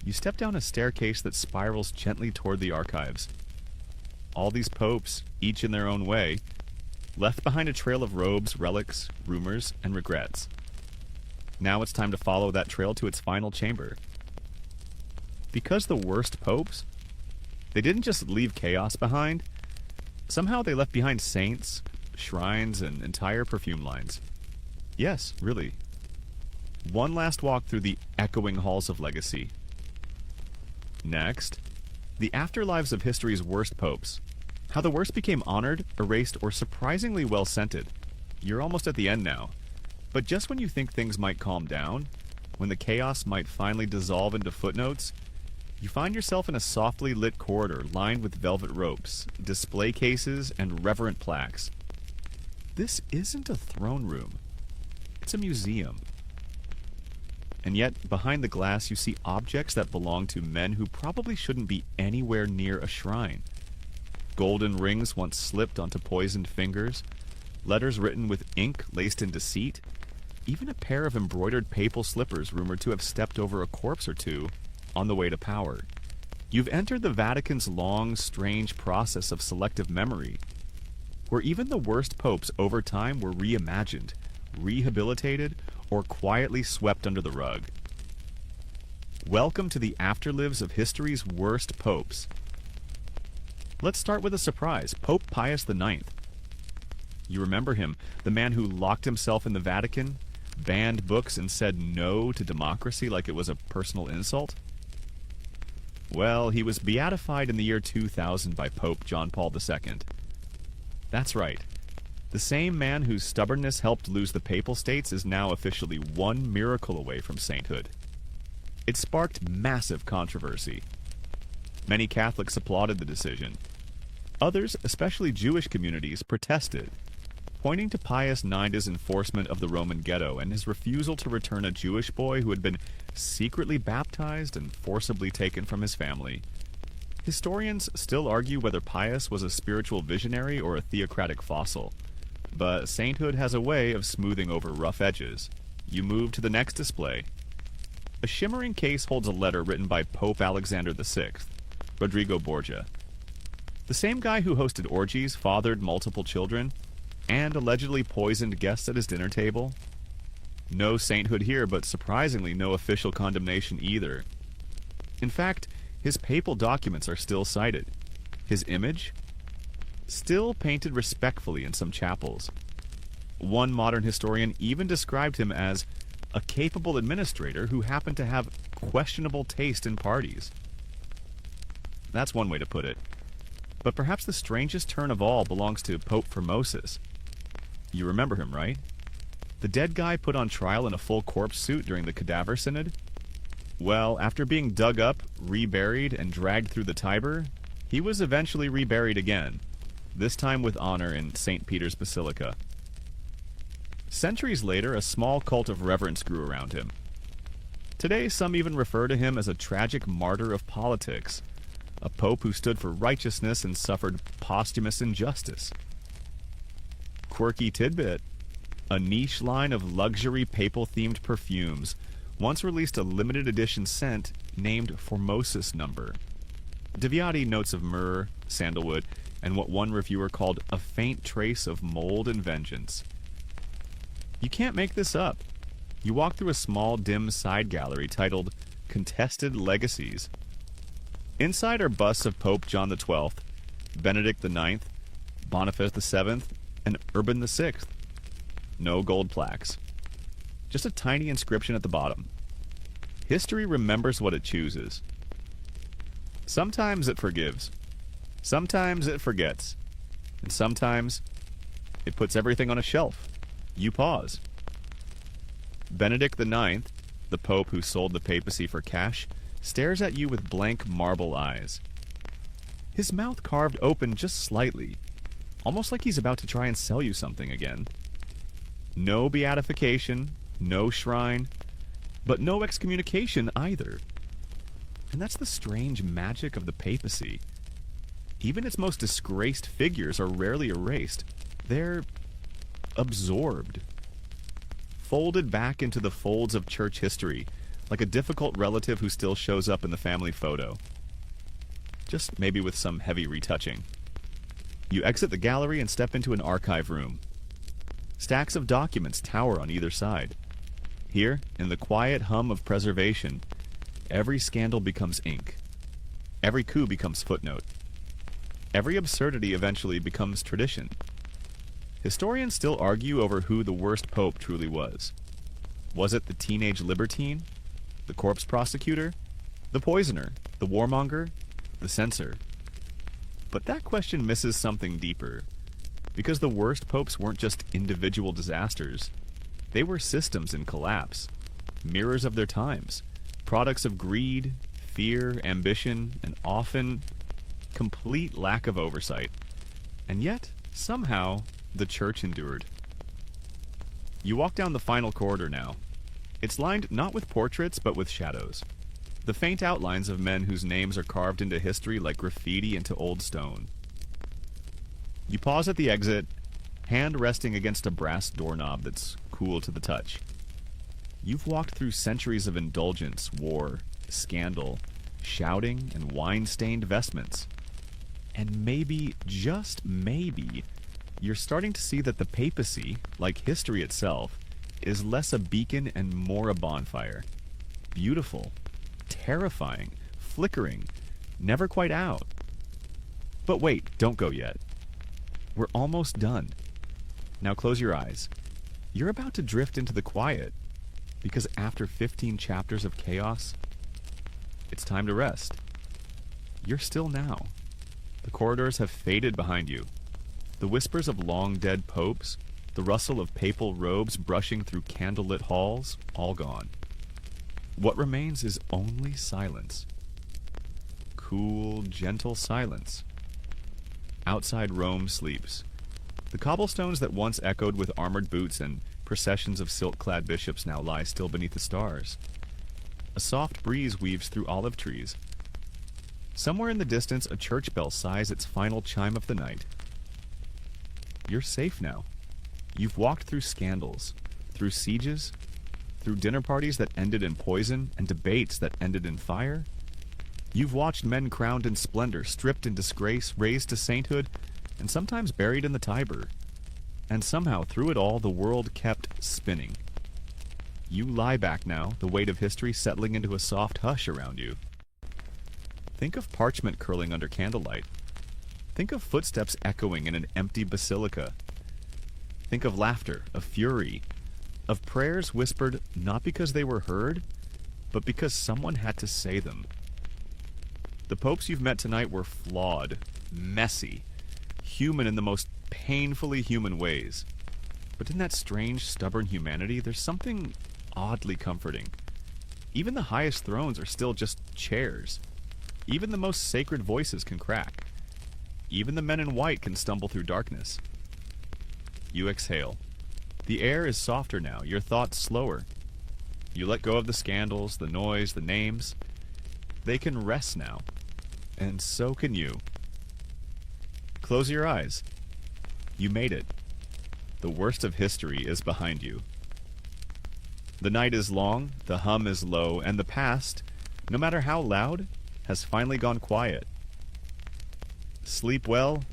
You step down a staircase that spirals gently toward the archives. All these popes, each in their own way, left behind a trail of robes, relics, rumors, and regrets. Now it's time to follow that trail to its final chamber. Because the worst popes, they didn't just leave chaos behind. Somehow they left behind saints, shrines, and entire perfume lines. Yes, really. One last walk through the echoing halls of legacy. Next, the afterlives of history's worst popes. How the worst became honored, erased, or surprisingly well scented. You're almost at the end now. But just when you think things might calm down, when the chaos might finally dissolve into footnotes, you find yourself in a softly lit corridor lined with velvet ropes, display cases, and reverent plaques. This isn't a throne room. It's a museum. And yet, behind the glass, you see objects that belong to men who probably shouldn't be anywhere near a shrine. Golden rings once slipped onto poisoned fingers, letters written with ink laced in deceit, even a pair of embroidered papal slippers rumored to have stepped over a corpse or two on the way to power. You've entered the Vatican's long, strange process of selective memory, where even the worst popes over time were reimagined, rehabilitated, or quietly swept under the rug. Welcome to the afterlives of history's worst popes. Let's start with a surprise, Pope Pius IX. You remember him, the man who locked himself in the Vatican, banned books, and said no to democracy like it was a personal insult? Well, he was beatified in the year 2000 by Pope John Paul II. That's right. The same man whose stubbornness helped lose the Papal States is now officially one miracle away from sainthood. It sparked massive controversy. Many Catholics applauded the decision. Others, especially Jewish communities, protested, pointing to Pius IX's enforcement of the Roman ghetto and his refusal to return a Jewish boy who had been secretly baptized and forcibly taken from his family. Historians still argue whether Pius was a spiritual visionary or a theocratic fossil. But sainthood has a way of smoothing over rough edges. You move to the next display. A shimmering case holds a letter written by Pope Alexander VI, Rodrigo Borgia. The same guy who hosted orgies, fathered multiple children, and allegedly poisoned guests at his dinner table. No sainthood here, but surprisingly no official condemnation either. In fact, his papal documents are still cited. His image? Still painted respectfully in some chapels. One modern historian even described him as a capable administrator who happened to have questionable taste in parties. That's one way to put it. But perhaps the strangest turn of all belongs to Pope Formosus. You remember him, right? The dead guy put on trial in a full corpse suit during the Cadaver Synod? Well, after being dug up, reburied, and dragged through the Tiber, he was eventually reburied again, this time with honor in St. Peter's Basilica. Centuries later, a small cult of reverence grew around him. Today, some even refer to him as a tragic martyr of politics, a pope who stood for righteousness and suffered posthumous injustice. Quirky tidbit: a niche line of luxury papal-themed perfumes once released a limited edition scent named Formosus Number. Deviati notes of myrrh, sandalwood, and what one reviewer called a faint trace of mold and vengeance. You can't make this up. You walk through a small, dim side gallery titled Contested Legacies. Inside are busts of Pope John XII, Benedict IX, Boniface VII, and Urban VI. No gold plaques. Just a tiny inscription at the bottom. History remembers what it chooses. Sometimes it forgives. Sometimes it forgets. And sometimes it puts everything on a shelf. You pause. Benedict IX, the pope who sold the papacy for cash, stares at you with blank marble eyes. His mouth carved open just slightly, almost like he's about to try and sell you something again. No beatification, no shrine, but no excommunication either. And that's the strange magic of the papacy. Even its most disgraced figures are rarely erased. They're absorbed, folded back into the folds of church history, like a difficult relative who still shows up in the family photo. Just maybe with some heavy retouching. You exit the gallery and step into an archive room. Stacks of documents tower on either side. Here, in the quiet hum of preservation, every scandal becomes ink. Every coup becomes footnote. Every absurdity eventually becomes tradition. Historians still argue over who the worst pope truly was. Was it the teenage libertine? The corpse prosecutor? The poisoner? The warmonger? The censor? But that question misses something deeper. Because the worst popes weren't just individual disasters. They were systems in collapse. Mirrors of their times. Products of greed, fear, ambition, and often complete lack of oversight. And yet, somehow, the church endured. You walk down the final corridor now. It's lined not with portraits, but with shadows. The faint outlines of men whose names are carved into history like graffiti into old stone. You pause at the exit, hand resting against a brass doorknob that's cool to the touch. You've walked through centuries of indulgence, war, scandal, shouting, and wine-stained vestments. And maybe, just maybe, you're starting to see that the papacy, like history itself, is less a beacon and more a bonfire. Beautiful, terrifying, flickering, never quite out. But wait, don't go yet. We're almost done. Now close your eyes. You're about to drift into the quiet, because after 15 chapters of chaos, it's time to rest. You're still now. The corridors have faded behind you. The whispers of long-dead popes, the rustle of papal robes brushing through candlelit halls, all gone. What remains is only silence. Cool, gentle silence. Outside Rome sleeps. The cobblestones that once echoed with armored boots and processions of silk-clad bishops now lie still beneath the stars. A soft breeze weaves through olive trees. Somewhere in the distance, a church bell sighs its final chime of the night. You're safe now. You've walked through scandals, through sieges, through dinner parties that ended in poison and debates that ended in fire. You've watched men crowned in splendor, stripped in disgrace, raised to sainthood, and sometimes buried in the Tiber. And somehow, through it all, the world kept spinning. You lie back now, the weight of history settling into a soft hush around you. Think of parchment curling under candlelight. Think of footsteps echoing in an empty basilica. Think of laughter, of fury, of prayers whispered not because they were heard, but because someone had to say them. The popes you've met tonight were flawed, messy, human in the most painfully human ways. But in that strange, stubborn humanity, there's something oddly comforting. Even the highest thrones are still just chairs. Even the most sacred voices can crack. Even the men in white can stumble through darkness. You exhale. The air is softer now, your thoughts slower. You let go of the scandals, the noise, the names. They can rest now. And so can you. Close your eyes. You made it. The worst of history is behind you. The night is long, the hum is low, and the past, no matter how loud, has finally gone quiet. Sleep well,